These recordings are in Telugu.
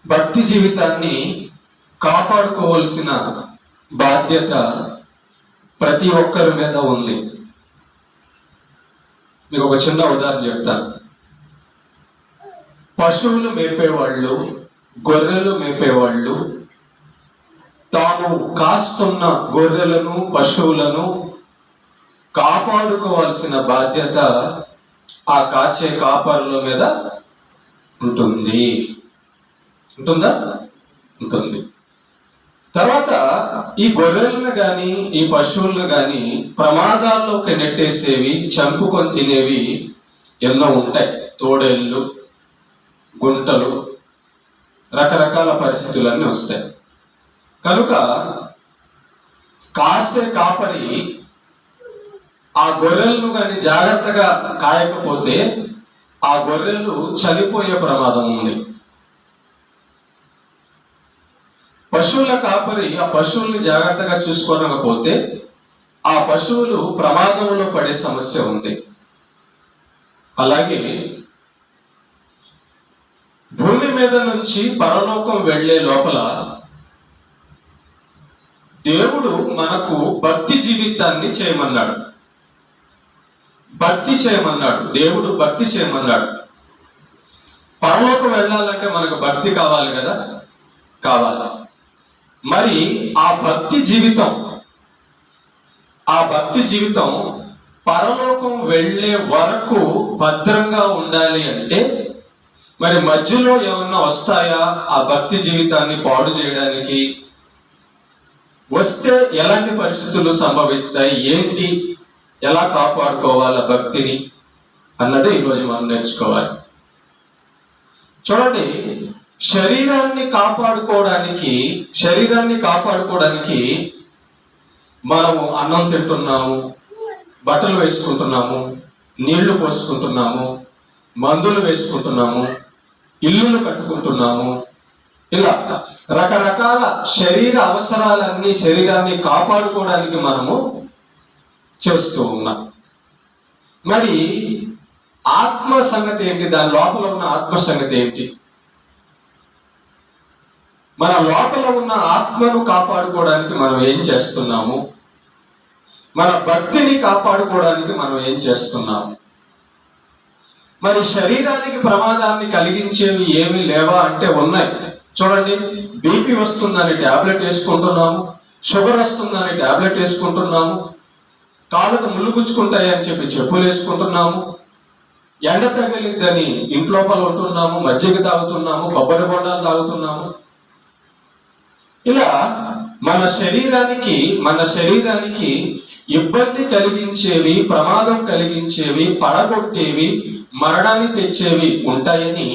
భక్తి జీవితాన్ని కాపాడుకోవాల్సిన బాధ్యత ప్రతి ఒక్కరి మీద ఉంది. మీకు ఒక చిన్న ఉదాహరణ చెప్తాను. పశువులు మేపేవాళ్ళు, గొర్రెలు మేపేవాళ్ళు తాము కాస్తున్న గొర్రెలను, పశువులను కాపాడుకోవాల్సిన బాధ్యత ఆ కాచే కాపరుల మీద ఉంటుందా? ఉంటుంది. తర్వాత ఈ గొర్రెలను కానీ ఈ పశువులను కానీ ప్రమాదాల్లోకి నెట్టేసేవి, చంపుకొని తినేవి ఎన్నో ఉంటాయి. తోడేళ్ళు, గుంటలు, రకరకాల పరిస్థితులన్నీ వస్తాయి. కనుక కాసే కాపరి ఆ గొర్రెలను కానీ జాగ్రత్తగా కాయకపోతే ఆ గొర్రెలు చనిపోయే ప్రమాదం ఉంది. పశువుల కాపరి ఆ పశువుల్ని జాగ్రత్తగా చూసుకోనకపోతే ఆ పశువులు ప్రమాదంలో పడే సమస్య ఉంది. అలాగే భూమి మీద నుంచి పరలోకం వెళ్లే లోపల దేవుడు మనకు భక్తి జీవితాన్ని చేయమన్నాడు. దేవుడు భక్తి చేయమన్నాడు. పరలోకం వెళ్ళాలంటే మనకు భక్తి కావాలి కదా, కావాలి. మరి ఆ భక్తి జీవితం పరలోకం వెళ్ళే వరకు భద్రంగా ఉండాలి అంటే మరి మధ్యలో ఏమన్నా వస్తాయా ఆ భక్తి జీవితాన్ని పాడు చేయడానికి? వస్తే ఎలాంటి పరిస్థితులు సంభవిస్తాయి, ఏంటి, ఎలా కాపాడుకోవాలా భక్తిని అన్నదే ఈరోజు మనం నేర్చుకోవాలి. చూడండి, శరీరాన్ని కాపాడుకోవడానికి మనము అన్నం తింటున్నాము, బట్టలు వేసుకుంటున్నాము, నీళ్లు పోసుకుంటున్నాము, మందులు వేసుకుంటున్నాము, ఇల్లులు కట్టుకుంటున్నాము. ఇలా రకరకాల శరీరాన్ని కాపాడుకోవడానికి మనము చేస్తూ ఉన్నాం. మరి ఆత్మ సంగతి ఏంటి? దాని లోపల ఉన్న ఆత్మ సంగతి ఏంటి? మన లోపల ఉన్న ఆత్మను కాపాడుకోవడానికి మనం ఏం చేస్తున్నాము? మన భక్తిని కాపాడుకోవడానికి మనం ఏం చేస్తున్నాము? మరి శరీరానికి ప్రమాదాన్ని కలిగించేవి ఏమీ లేవా అంటే ఉన్నాయి. చూడండి, బీపీ వస్తుందని టాబ్లెట్ వేసుకుంటున్నాము, షుగర్ వస్తుందని టాబ్లెట్ వేసుకుంటున్నాము, కాళ్ళకు ముళ్ళు గుచ్చుకుంటాయి అని చెప్పి చెప్పులు వేసుకుంటున్నాము, ఎండ తగిలిద్దని ఇంట్లోపల ఉంటున్నాము, మజ్జిగ తాగుతున్నాము, కొబ్బరి బొండాలు తాగుతున్నాము. ఇలా మన శరీరానికి ఇబ్బంది కలిగించేవి, ప్రమాదం కలిగించేవి, పడగొట్టేవి, మరణాన్ని తెచ్చేవి ఉంటాయని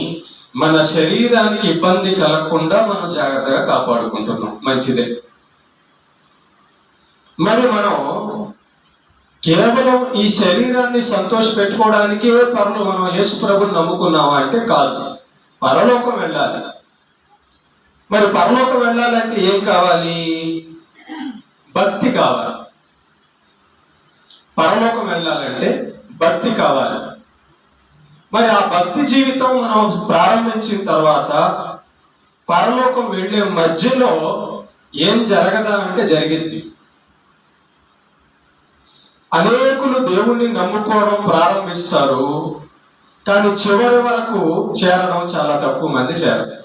మన శరీరానికి ఇబ్బంది కలగకుండా మనం జాగ్రత్తగా కాపాడుకుంటున్నాం. మంచిదే. మరి మనం కేవలం ఈ శరీరాన్ని సంతోష పెట్టుకోవడానికే మనం యేసు ప్రభుని నమ్ముకున్నామా అంటే కాదు. పరలోకం వెళ్ళాలి. మరి పరలోకం వెళ్ళాలంటే ఏం కావాలి? భక్తి కావాలి. పరలోకం వెళ్ళాలంటే భక్తి కావాలి. మరి ఆ భక్తి జీవితం మనం ప్రారంభించిన తర్వాత పరలోకం వెళ్ళే మధ్యలో ఏం జరగదా అంటే జరిగింది. అనేకులు దేవుణ్ణి నమ్ముకోవడం ప్రారంభిస్తారు, కానీ చివరి వరకు చేరడం చాలా తక్కువ మంది చేరదు.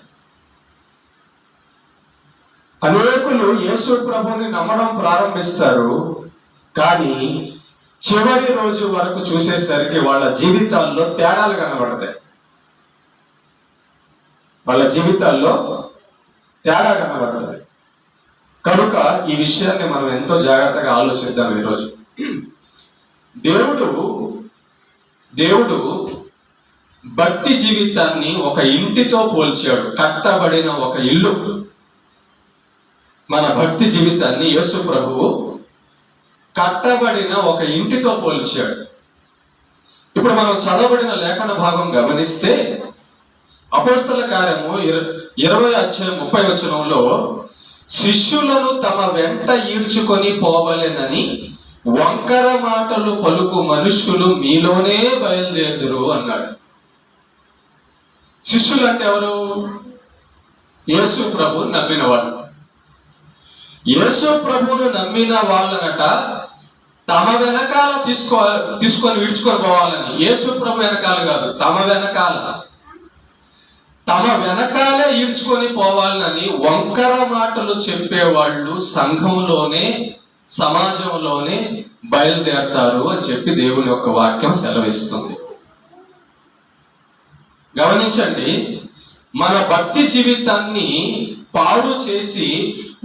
అనేకులు యేసు ప్రభువుని నమ్మడం ప్రారంభిస్తారు, కానీ చివరి రోజు వరకు చూసేసరికి వాళ్ళ జీవితాల్లో తేడాలు కనబడతాయి. కనుక ఈ విషయాన్ని మనం ఎంతో జాగ్రత్తగా ఆలోచిద్దాం. ఈరోజు దేవుడు భక్తి జీవితాన్ని ఒక ఇంటితో పోల్చాడు. కట్టబడిన ఒక ఇల్లు. మన భక్తి జీవితాన్ని యేసు ప్రభువు కట్టబడిన ఒక ఇంటితో పోల్చాడు. ఇప్పుడు మనం చదవబడిన లేఖన భాగం గమనిస్తే అపోస్తల కార్యము 20:30 శిష్యులను తమ వెంట ఈడ్చుకొని పోవలెనని వంకర మాటలు పలుకు మనుష్యులు మీలోనే బయలుదేరుదురు అన్నాడు. శిష్యులు అంటే ఎవరు? యేసు ప్రభు నమ్మిన వాళ్ళు. యేసు ప్రభువును నమ్మిన వాళ్ళనట తమ వెనకాల తీసుకొని విడుచుకొని పోవాలని. యేసు ప్రభు వెనకాల కాదు, తమ వెనకాలే ఈడ్చుకొని పోవాలని వంకర మాటలు చెప్పేవాళ్ళు సంఘంలోనే, సమాజంలోనే బయలుదేరతారు అని చెప్పి దేవుని యొక్క వాక్యం సెలవిస్తుంది. గమనించండి, మన భక్తి జీవితాన్ని పాడు చేసి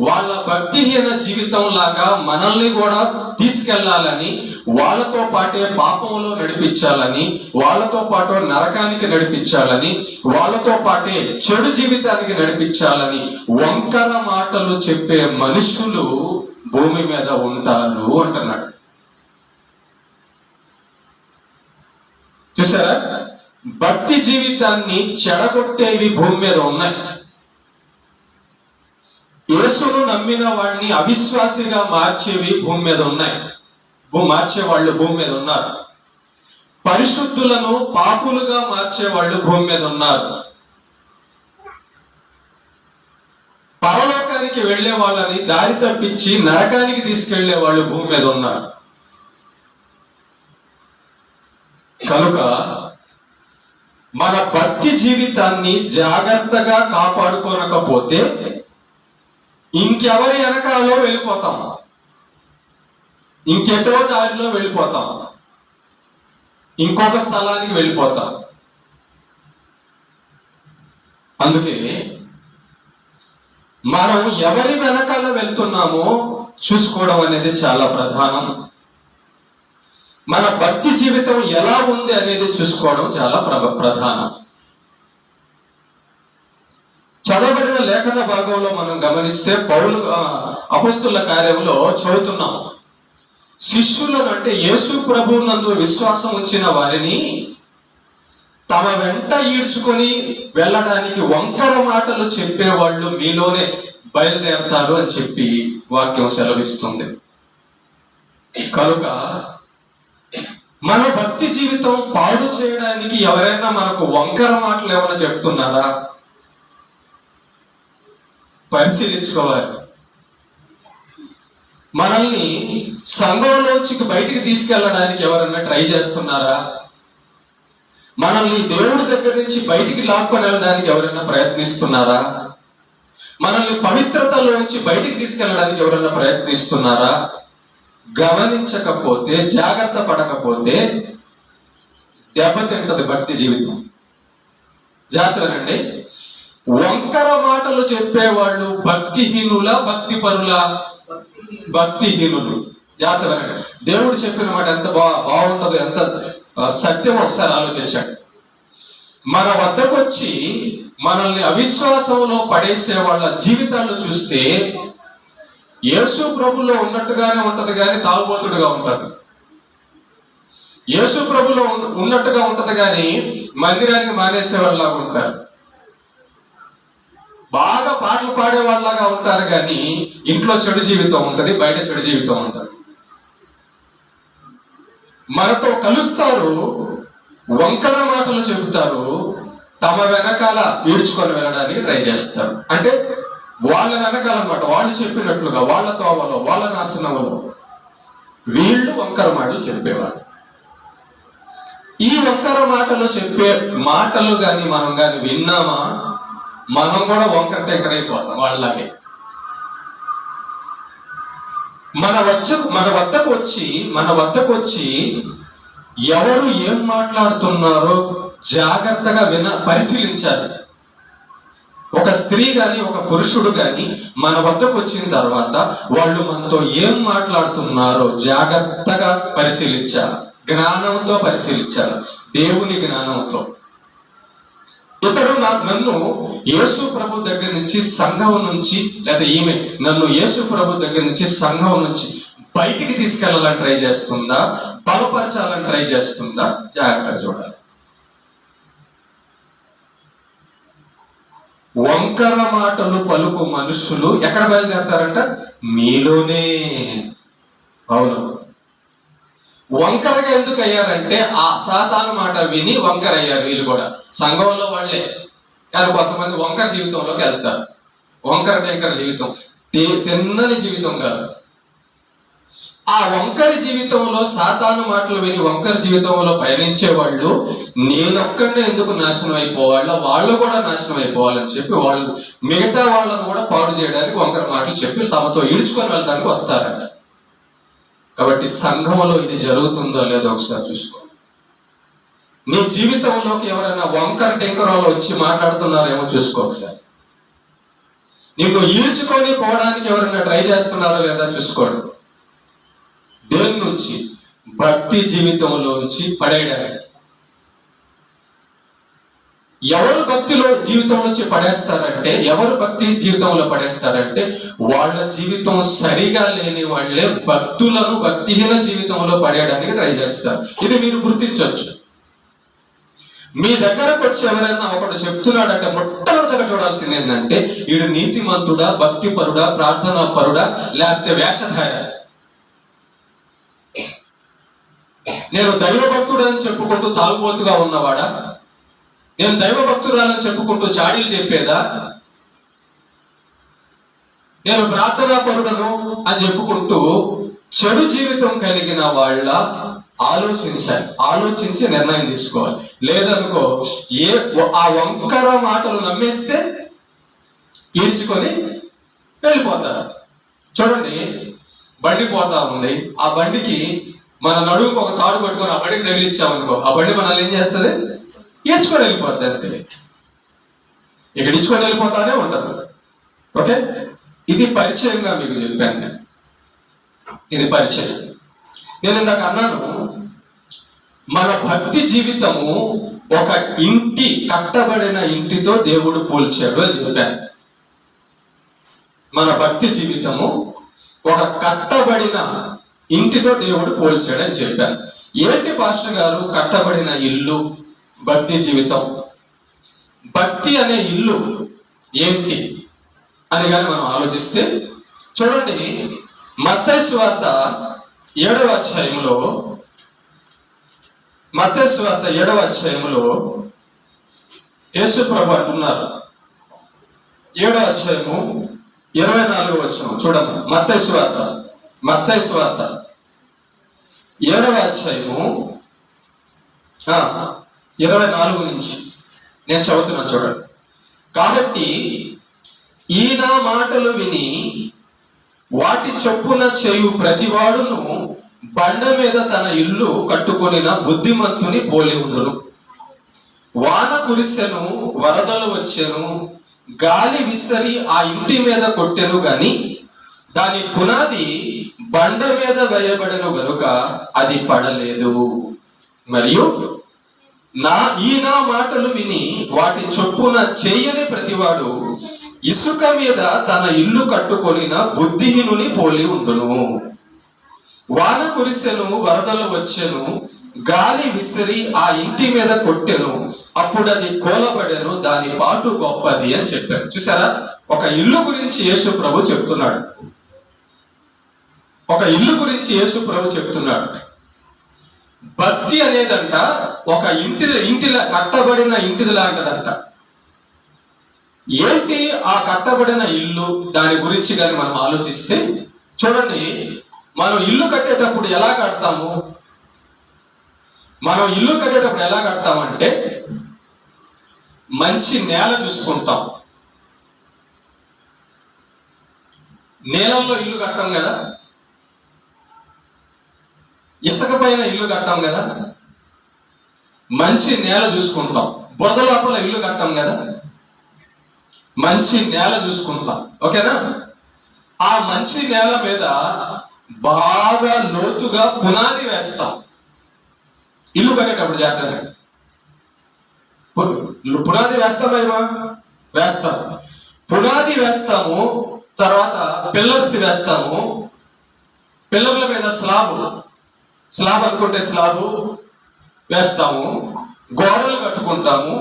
వాళ్ళ భక్తిహీన జీవితం లాగా మనల్ని కూడా తీసుకెళ్లాలని, వాళ్ళతో పాటే పాపంలో నడిపించాలని, వాళ్ళతో పాటు నరకానికి నడిపించాలని, వాళ్ళతో పాటే చెడు జీవితానికి నడిపించాలని వంకర మాటలు చెప్పే మనుషులు భూమి మీద ఉంటారు అంటున్నాడు. చూసారా, భక్తి జీవితాన్ని చెడగొట్టేవి భూమి మీద ఉన్నాయి. యేసును నమ్మిన వాడిని అవిశ్వాసిగా మార్చేవి భూమి మీద ఉన్నాయి, మార్చే వాళ్ళు భూమి మీద ఉన్నారు. పరిశుద్ధులను పాపులుగా మార్చే వాళ్ళు భూమి మీద ఉన్నారు. పరలోకానికి వెళ్లే వాళ్ళని దారి తప్పించి నరకానికి తీసుకెళ్లే వాళ్ళు భూమి మీద ఉన్నారు. కనుక మన భక్తి జీవితాన్ని జాగ్రత్తగా కాపాడుకోనకపోతే ఇంకెవరి వెనకాలో వెళ్ళిపోతాం, ఇంకెటో దారిలో వెళ్ళిపోతాం, ఇంకొక స్థలానికి వెళ్ళిపోతాం. అందుకే మనం ఎవరి వెనకాల వెళ్తున్నామో చూసుకోవడం అనేది చాలా ప్రధానం. మన భక్తి జీవితం ఎలా ఉంది అనేది చూసుకోవడం చాలా ప్రధానం. చదవబడిన లేఖన భాగంలో మనం గమనిస్తే పౌలు అపొస్తలుల కార్యంలో చదువుతున్నాం, శిష్యులను అంటే యేసు ప్రభువునందు విశ్వాసం ఉంచిన వారిని తమ వెంట ఈడ్చుకొని వెళ్ళడానికి వంకర మాటలు చెప్పేవాళ్ళు మీలోనే బయలుదేరతారు అని చెప్పి వాక్యం సెలవిస్తుంది. కనుక మన భక్తి జీవితం పాడు చేయడానికి ఎవరైనా మనకు వంకర మాటలు ఏమైనా చెప్తున్నారా పరిశీలించుకోవాలి. మనల్ని సంఘంలోంచి బయటికి తీసుకెళ్ళడానికి ఎవరైనా ట్రై చేస్తున్నారా? మనల్ని దేవుడి దగ్గర నుంచి బయటికి లాక్కొని వెళ్ళడానికి ఎవరైనా ప్రయత్నిస్తున్నారా? మనల్ని పవిత్రతలోంచి బయటికి తీసుకెళ్ళడానికి ఎవరైనా ప్రయత్నిస్తున్నారా? గమనించకపోతే, జాగ్రత్త పడకపోతే దెబ్బతింటది భక్తి జీవితం. జాగ్రత్తనండి. వంకర మాటలు చెప్పేవాళ్ళు భక్తిహీనుల, భక్తిపరుల? భక్తిహీనులు. జాగ్రత్తనండి. దేవుడు చెప్పిన మాట ఎంత బాగుంటుందో, ఎంత సత్యం ఒకసారి ఆలోచించండి. మన వద్దకు వచ్చి మనల్ని అవిశ్వాసంలో పడేసే వాళ్ళ జీవితాలు చూస్తే యేసు ప్రభులో ఉన్నట్టుగానే ఉంటది కానీ తాగుబోతుడుగా ఉంటారు. యేసు ప్రభులో ఉన్నట్టుగా ఉంటది కానీ మందిరానికి మానేసే వాళ్ళలాగా ఉంటారు. బాగా పాటలు పాడే వాళ్ళలాగా ఉంటారు కానీ ఇంట్లో చెడు జీవితం ఉంటది, బయట చెడు జీవితం ఉంటది. మనతో కలుస్తారు, వంకర మాటలు చెబుతారు, తమ వెనకాల ఈడ్చుకొని వెళ్ళడానికి ట్రై చేస్తారు. అంటే వాళ్ళ వెనకాల అన్నమాట, వాళ్ళు చెప్పినట్లుగా వాళ్ళ తోవలో, వాళ్ళ నాశనంలో వీళ్ళు వంకర మాటలు చెప్పేవాళ్ళు. ఈ వంకర మాటలు చెప్పే మాటలు కానీ మనం కానీ విన్నామా, మనం కూడా వంకర టెంకర అయిపోతాం వాళ్ళలాగే. మన వద్దకు వచ్చి ఎవరు ఏం మాట్లాడుతున్నారో జాగ్రత్తగా పరిశీలించాలి. ఒక స్త్రీ గాని, ఒక పురుషుడు గాని మన వద్దకు వచ్చిన తర్వాత వాళ్ళు మనతో ఏం మాట్లాడుతున్నారో జాగ్రత్తగా పరిశీలించాలి, జ్ఞానంతో పరిశీలించాలి, దేవుని జ్ఞానంతో. ఇతడు నన్ను యేసు ప్రభు దగ్గర నుంచి సంఘం నుంచి, లేదా ఈమె నన్ను యేసు ప్రభు దగ్గర నుంచి సంఘం నుంచి బయటికి తీసుకెళ్లాలని ట్రై చేస్తుందా, బలపరచాలని ట్రై చేస్తుందా, జాగ్రత్తగా చూడాలి. వంకర మాటలు పలుకు మనుషులు ఎక్కడ బయలుదేరతారంట? మీలోనే. అవును, వంకరగా ఎందుకు అయ్యారంటే ఆ సాతాను మాట విని వంకర అయ్యారు. వీళ్ళు కూడా సంఘంలో వాళ్ళే, కానీ కొంతమంది వంకర జీవితంలోకి వెళ్తారు. వంకర టెంకర జీవితం, తిన్నని జీవితం కాదు. ఆ వంకరి జీవితంలో సాతాను మాటలు విని వంకరి జీవితంలో పయనించే వాళ్ళు నేనొక్కడే ఎందుకు నాశనం అయిపోవాలా, వాళ్ళు కూడా నాశనం అయిపోవాలని చెప్పి వాళ్ళు మిగతా వాళ్ళను కూడా పాడు చేయడానికి వంకర మాటలు చెప్పి తమతో ఈడ్చుకొని వెళ్ళడానికి వస్తారంట. కాబట్టి సంఘంలో ఇది జరుగుతుందో లేదో ఒకసారి చూసుకో. నీ జీవితంలోకి ఎవరైనా వంకర టెంకరాలు వచ్చి మాట్లాడుతున్నారేమో చూసుకో ఒకసారి. నిన్ను ఈడ్చుకొని పోవడానికి ఎవరైనా ట్రై చేస్తున్నారో లేదా చూసుకోండి. దేని నుంచి? భక్తి జీవితంలో నుంచి పడేయడానికి. ఎవరు భక్తిలో జీవితం నుంచి పడేస్తారంటే, ఎవరు భక్తి జీవితంలో పడేస్తారంటే వాళ్ళ జీవితం సరిగా లేని వాళ్ళే భక్తులను భక్తిహీన జీవితంలో పడేయడానికి ట్రై చేస్తారు. ఇది మీరు గుర్తించవచ్చు. మీ దగ్గరకు వచ్చి ఎవరైనా ఒకటి చెప్తున్నాడంటే మొట్టమొదటిగా చూడాల్సింది ఏంటంటే వీడు నీతిమంతుడా, భక్తి పరుడా, ప్రార్థనా పరుడా, లేకపోతే వేషధార. నేను దైవభక్తుడు అని చెప్పుకుంటూ తాగుబోతుగా ఉన్నవాడా, నేను దైవభక్తురాలని చెప్పుకుంటూ చాడీలు చెప్పేదా, నేను ప్రార్థనా పరుడను అని చెప్పుకుంటూ చెడు జీవితం కలిగిన వాళ్ళ ఆలోచించాలి. ఆలోచించి నిర్ణయం తీసుకోవాలి. లేదనుకో ఆ వంకర మాటలు నమ్మేస్తే ఈడ్చుకొని వెళ్ళిపోతారు. చూడండి, బండి పోతా ఉంది, ఆ బండికి మన నడువుకు ఒక తాడు పట్టుకొని ఆ బండికి తగిలిచ్చామనుకో, ఆ బండి మనల్ని ఏం చేస్తుంది? ఈడ్చుకొని వెళ్ళిపోద్ది. అంతే, ఇక్కడ ఇచ్చుకొని వెళ్ళిపోతానే ఉంటారు. ఓకే, ఇది పరిచయంగా మీకు చెప్పాను. ఇది పరిచయం. నేను ఇందాక అన్నాను, మన భక్తి జీవితము ఒక ఇంటి, కట్టబడిన ఇంటితో దేవుడు పోల్చాడు అని చెప్పాను. మన భక్తి జీవితము ఒక కట్టబడిన ఇంటితో దేవుడు పోల్చాడు అని చెప్పాను. ఏంటి పాస్టర్ గారు కట్టబడిన ఇల్లు, భక్తి జీవితం? భక్తి అనే ఇల్లు ఏంటి అని కానీ మనం ఆలోచిస్తే చూడండి, మత్తయి సువార్త 7వ అధ్యాయంలో, మత్తయి సువార్త 7వ అధ్యాయంలో యేసు ప్రభు అంటున్నారు, 7వ అధ్యాయము 24వ వచనం చూడండి. మత్తయి సువార్త 7వ అధ్యాయము 24 నుంచి నేను చదువుతున్నాను చూడండి. కాబట్టి ఈ నా మాటలు విని వాటి చొప్పున చేయు ప్రతివాడును బండ మీద తన ఇల్లు కట్టుకొనిన బుద్ధిమంతుని పోలి ఉండును. వాన కురిసెను, వరదలు వచ్చెను, గాలి విసరి ఆ ఇంటి మీద కొట్టెను గాని దాని పునాది బండ మీద వేయబడెను గనుక అది పడలేదు. మరియు ఈ నా మాటలు విని వాటి చొప్పున చేయని ప్రతివాడు ఇసుక మీద తన ఇల్లు కట్టుకొనిన బుద్ధిహీనుని పోలి ఉండును. వాన కురిసెను, వరదలు వచ్చెను, గాలి విసిరి ఆ ఇంటి మీద కొట్టెను, అప్పుడు అది కూలబడెను, దాని పాటు గొప్పది అని చెప్పారు. చూసారా, ఒక ఇల్లు గురించి యేసు ప్రభు చెప్తున్నాడు. ఒక ఇల్లు గురించి యేసు ప్రభు చెప్తున్నాడు. భక్తి అనేదంట ఒక ఇంటిలా కట్టబడిన ఇంటిది లాంటిదంట. ఏంటి ఆ కట్టబడిన ఇల్లు? దాని గురించి కానీ మనం ఆలోచిస్తే చూడండి, మనం ఇల్లు కట్టేటప్పుడు ఎలా కడతాము? మనం ఇల్లు కట్టేటప్పుడు ఎలా కడతామంటే మంచి నేల చూసుకుంటాం. నేలల్లో ఇల్లు కట్టాం కదా, ఇసుక పైన ఇల్లు కట్టాం కదా, మంచి నేల చూసుకుంటాం. బురద లోపల ఇల్లు కట్టాం కదా, మంచి నేల చూసుకుంటాం. ఓకేనా? ఆ మంచి నేల మీద బాగా లోతుగా పునాది వేస్తాం. ఇల్లు కట్టేటప్పుడు జాగ్రత్తగా పునాది వేస్తామేమో, వేస్తాం. పునాది వేస్తాము, తర్వాత పిల్లర్స్ వేస్తాము, పిల్లర్ల మీద స్లాబ్ అనుకుంటే స్లాబు వేస్తాము, గోడలు కట్టుకుంటాము,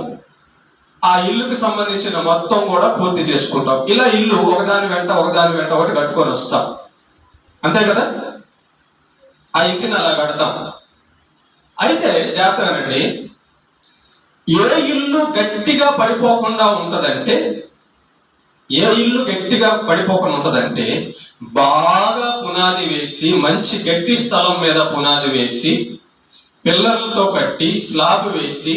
ఆ ఇల్లుకి సంబంధించిన మొత్తం కూడా పూర్తి చేసుకుంటాం. ఇలా ఇల్లు ఒకదాని వెంట ఒకటి కట్టుకొని వస్తాం. అంతే కదా? ఆ ఇంటిని అలా కడతాం. అయితే జాగ్రత్తగానండి, ఏ ఇల్లు గట్టిగా పడిపోకుండా ఉంటదంటే బాగా పునాది వేసి, మంచి గట్టి స్థలం మీద పునాది వేసి, పిల్లర్లతో కట్టి, స్లాబ్ వేసి,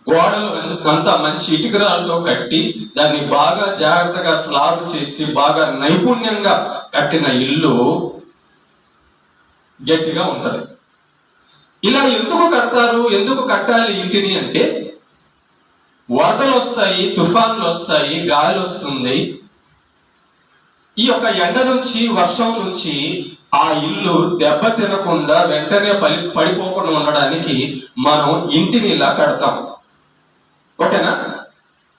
గోడలు అంతా మంచి ఇటుకరాలతో కట్టి, దాన్ని బాగా జాగ్రత్తగా స్లాబ్ చేసి, బాగా నైపుణ్యంగా కట్టిన ఇల్లు గట్టిగా ఉంటది. ఇలా ఎందుకు కడతారు, ఎందుకు కట్టాలి ఇంటిని అంటే, వరదలు వస్తాయి, తుఫాన్లు వస్తాయి, గాలి వస్తుంది. ఈ యొక్క ఎండ నుంచి, వర్షం నుంచి ఆ ఇల్లు దెబ్బ తినకుండా వెంటనే పడిపోకుండా ఉండడానికి మనం ఇంటిని ఇలా కడతాం. ఓకేనా?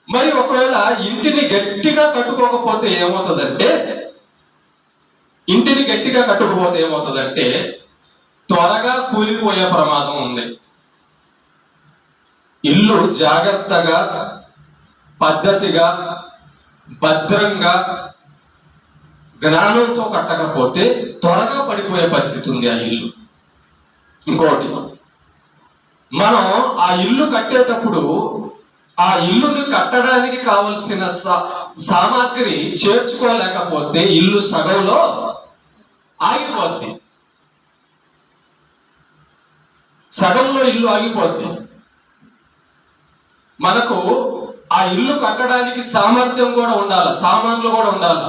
మరి ఒకవేళ ఇంటిని గట్టిగా కట్టుకోకపోతే ఏమవుతుందంటే త్వరగా కూలిపోయే ప్రమాదం ఉంది. ఇల్లు జాగ్రత్తగా, పద్ధతిగా, భద్రంగా, జ్ఞానంతో కట్టకపోతే త్వరగా పడిపోయే పరిస్థితి ఉంది ఆ ఇల్లు. ఇంకోటి, మనం ఆ ఇల్లు కట్టేటప్పుడు ఆ ఇల్లుని కట్టడానికి కావలసిన సామాగ్రి చేర్చుకోలేకపోతే ఇల్లు సగంలో ఆగిపోద్ది. సగంలో ఇల్లు ఆగిపోద్ది. మనకు ఆ ఇల్లు కట్టడానికి సామర్థ్యం కూడా ఉండాలి, సామాన్లు కూడా ఉండాలి.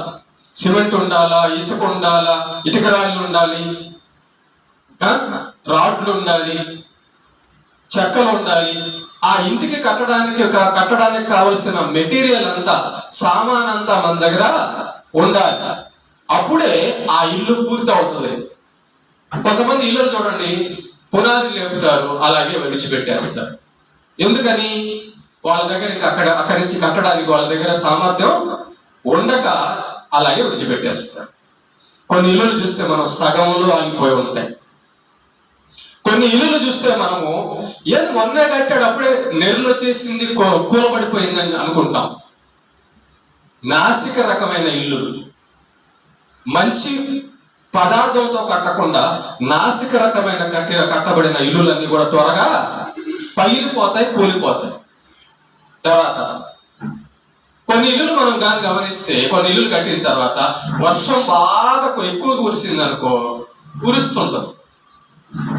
సిమెంట్ ఉండాలా, ఇసుక ఉండాలా, ఇటుకరాళ్ళు ఉండాలి, రాడ్లు ఉండాలి, చెక్కలు ఉండాలి. ఆ ఇంటికి కట్టడానికి కావలసిన మెటీరియల్ అంతా, సామాన్ అంతా మన దగ్గర ఉండాలి. అప్పుడే ఆ ఇల్లు పూర్తి అవుతుంది. కొంతమంది ఇల్లు చూడండి, పునాది లేపుతారు, అలాగే విడిచిపెట్టేస్తారు. ఎందుకని? వాళ్ళ దగ్గర ఇంకా అక్కడి నుంచి కట్టడానికి వాళ్ళ దగ్గర సామర్థ్యం ఉండక అలాగే విడిచిపెట్టేస్తారు. కొన్ని ఇల్లులు చూస్తే మనం సగంలో ఆగిపోయి ఉంటాయి. కొన్ని ఇల్లులు చూస్తే మనము ఏది మొన్నే కట్టాడు, అప్పుడే నెర్లు వచ్చేసింది, కూలబడిపోయిందని అనుకుంటాం. నాసిక రకమైన ఇల్లు, మంచి పదార్థంతో కట్టకుండా నాసిక రకమైన కట్టబడిన ఇల్లులన్నీ కూడా త్వరగా పగిలిపోతాయి, కూలిపోతాయి. తర్వాత కొన్ని ఇల్లులు మనం కానీ గమనిస్తే, కొన్ని ఇల్లులు కట్టిన తర్వాత వర్షం బాగా ఎక్కువ కురిసింది అనుకో, ఉరుస్తుంటది,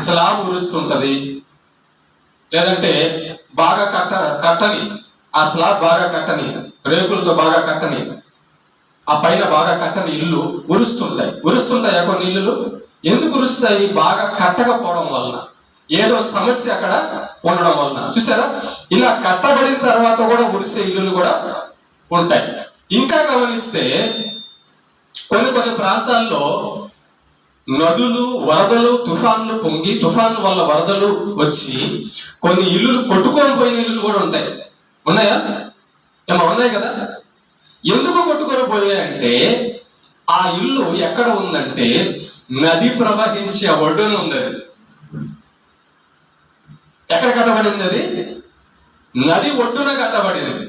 స్లాబ్ ఉరుస్తుంటది. లేదంటే బాగా కట్టని, ఆ స్లాబ్ బాగా కట్టని, రేకులతో బాగా కట్టని, ఆ పైన బాగా కట్టని ఇల్లు ఉరుస్తుంటాయా కొన్ని ఇల్లులు? ఎందుకు ఉరుస్తాయి? బాగా కట్టకపోవడం వలన, ఏదో సమస్య అక్కడ ఉండడం వలన. చూసారా? ఇలా కట్టబడిన తర్వాత కూడా ఉరిసే ఇల్లులు కూడా ఉంటాయి. ఇంకా గమనిస్తే కొన్ని ప్రాంతాల్లో నదులు, వరదలు, తుఫాన్లు పొంగి, తుఫాన్ వల్ల వరదలు వచ్చి కొన్ని ఇల్లులు కొట్టుకొని పోయిన ఇల్లులు కూడా ఉంటాయి. ఉన్నాయా? ఉన్నాయి కదా. ఎందుకు కొట్టుకొని పోయాయంటే, ఆ ఇల్లు ఎక్కడ ఉందంటే నది ప్రవహించే ఒడ్డున ఉంది. ఎక్కడ కట్టబడింది? అది నది ఒడ్డున కట్టబడింది.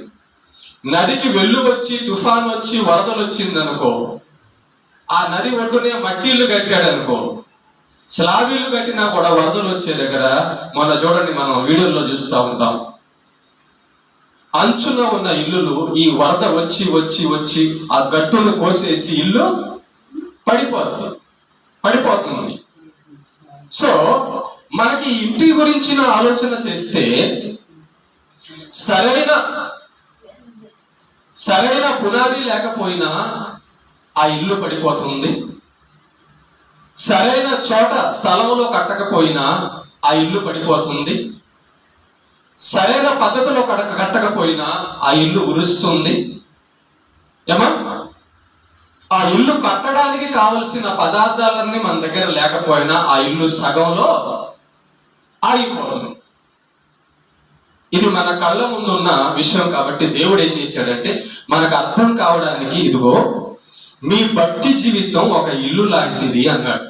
నదికి వెళ్ళు వచ్చి, తుఫాన్ వచ్చి, వరదలు వచ్చింది అనుకో, ఆ నది ఒడ్డునే మట్టిల్లు కట్టాడు అనుకో, స్లాబీలు కట్టినా కూడా వరదలు వచ్చే దగ్గర, మొన్న చూడండి మనం వీడియోలో చూస్తూ ఉంటాం, అంచున ఉన్న ఇల్లులు ఈ వరద వచ్చి వచ్చి వచ్చి ఆ గట్టును కోసేసి ఇల్లు పడిపోతుంది. సో మనకి ఇంటి గురించిన ఆలోచన చేస్తే, సరైన పునాది లేకపోయినా ఆ ఇల్లు పడిపోతుంది. సరైన చోట స్థలంలో కట్టకపోయినా ఆ ఇల్లు పడిపోతుంది. సరైన పద్ధతిలో కట్టకపోయినా ఆ ఇల్లు ఉరుస్తుంది. ఆ ఇల్లు కట్టడానికి కావలసిన పదార్థాలన్నీ మన దగ్గర లేకపోయినా ఆ ఇల్లు సగంలో ఆగిపోతుంది. ఇది మన కళ్ళ ముందు ఉన్న విషయం కాబట్టి దేవుడు ఏం చేశాడంటే, మనకు అర్థం కావడానికి, ఇదిగో మీ భక్తి జీవితం ఒక ఇల్లు లాంటిది అన్నాడు.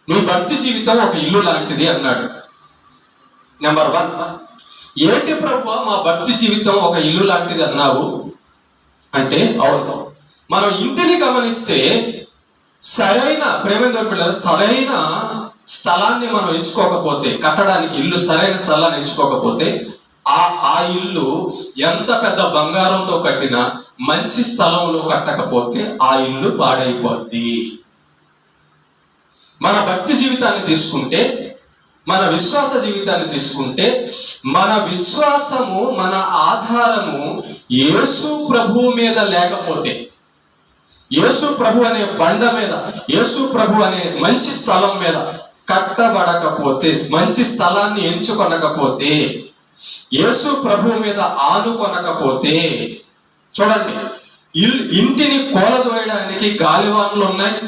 మీ భక్తి జీవితం ఒక ఇల్లు లాంటిది అన్నాడు. నెంబర్ 1, ఏంటి ప్రభువా మా భక్తి జీవితం ఒక ఇల్లు లాంటిది అన్నావు అంటే, అవును, మనం ఇంటిని గమనిస్తే సరైన ప్రేమ పిల్లలు, సరైన స్థలాన్ని మనం ఎంచుకోకపోతే, కట్టడానికి ఇల్లు సరైన స్థలాన్ని ఎంచుకోకపోతే, ఆ ఇల్లు ఎంత పెద్ద బంగారంతో కట్టినా మంచి స్థలంలో కట్టకపోతే ఆ ఇల్లు పాడైపోద్ది. మన భక్తి జీవితాన్ని తీసుకుంటే, మన విశ్వాస జీవితాన్ని తీసుకుంటే, మన విశ్వాసము, మన ఆధారము యేసు ప్రభువు మీద లేకపోతే, యేసు ప్రభు అనే బండ మీద, యేసు ప్రభు అనే మంచి స్థలం మీద కట్టబడకపోతే, మంచి స్థలాన్ని ఎంచుకొనకపోతే, యేసు ప్రభు మీద ఆనుకొనకపోతే, చూడండి, ఇంటిని కూలదోయడానికి గాలివానలు ఉన్నాయి,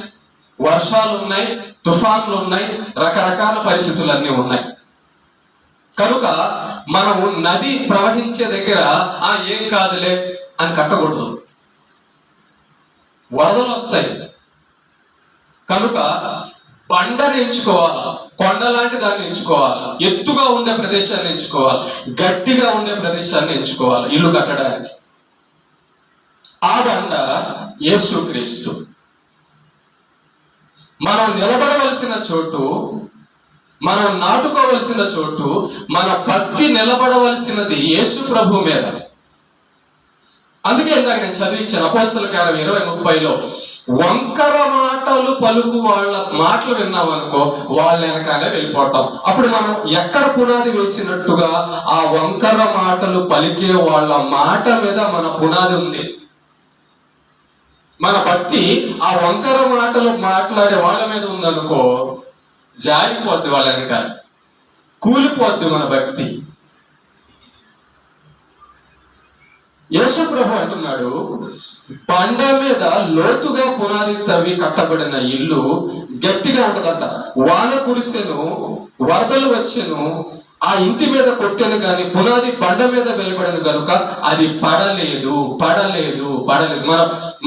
వర్షాలు ఉన్నాయి, తుఫాన్లు ఉన్నాయి, రకరకాల పరిస్థితులన్నీ ఉన్నాయి. కనుక మనము నది ప్రవహించే దగ్గర ఏం కాదులే అని కట్టకూడదు, వరదలు వస్తాయి. కనుక బండని ఎంచుకోవాలా, కొండ లాంటి దాన్ని ఎంచుకోవాలి, ఎత్తుగా ఉండే ప్రదేశాన్ని ఎంచుకోవాలి, గట్టిగా ఉండే ప్రదేశాన్ని ఎంచుకోవాలి ఇల్లు కట్టడానికి. ఆ బండ యేసుక్రీస్తు. మనం నిలబడవలసిన చోటు, మనం నాటుకోవలసిన చోటు, మన భక్తి నిలబడవలసినది యేసు ప్రభు మీద. అందుకే ఇందాక నేను చదివించాను అపోస్తల కార్యం 20:30లో, వంకర మాటలు పలుకు వాళ్ళ మాటలు విన్నామనుకో, వాళ్ళ వెనకాలే వెళ్ళిపోతాం. అప్పుడు మనం ఎక్కడ పునాది వేసినట్టుగా ఆ వంకర మాటలు పలికే వాళ్ళ మాట మీద మన పునాది ఉంది. మన భక్తి ఆ వంకర మాటలు మాట్లాడే వాళ్ళ మీద ఉందనుకో, జారిపోద్ది, వాళ్ళ వెనకాల కూలిపోద్ది మన భక్తి. యేసు ప్రభు అంటున్నాడు, బండ మీద లోతుగా పునాది తవ్వి కట్టబడిన ఇల్లు గట్టిగా ఉంటదంట. వాన కురిసెను, వరదలు వచ్చెను, ఆ ఇంటి మీద కొట్టెను గాని పునాది బండ మీద వేయబడను కనుక అది పడలేదు.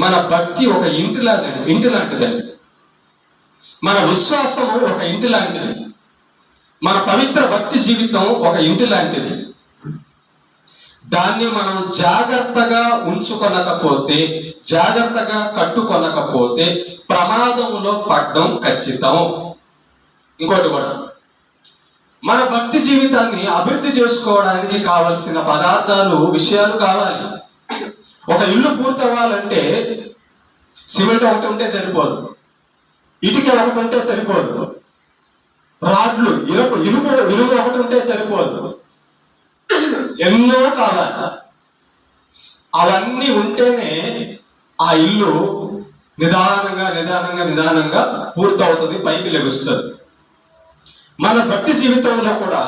మన భక్తి ఒక ఇంటి లాంటిదండి. మన విశ్వాసము ఒక ఇంటి లాంటిది. మన పవిత్ర భక్తి జీవితం ఒక ఇంటి లాంటిది. దాన్ని మనం జాగ్రత్తగా ఉంచుకొనకపోతే, జాగ్రత్తగా కట్టుకొనకపోతే ప్రమాదంలో పడడం ఖచ్చితం. ఇంకోటి కూడా, మన భక్తి జీవితాన్ని అభివృద్ధి చేసుకోవడానికి కావలసిన పదార్థాలు, విషయాలు కావాలి. ఒక ఇల్లు పూర్తవ్వాలంటే సిమెంట్ ఒకటి ఉంటే సరిపోదు, ఇటుక ఒకటి ఉంటే సరిపోదు, రాడ్లు, ఇనుము ఒకటి ఉంటే సరిపోదు, ఎన్నో కావాలి. అవన్నీ ఉంటేనే ఆ ఇల్లు నిదానంగా పూర్తవుతుంది, పైకి లెగుస్తుంది. మన భక్తి జీవితంలో కూడా,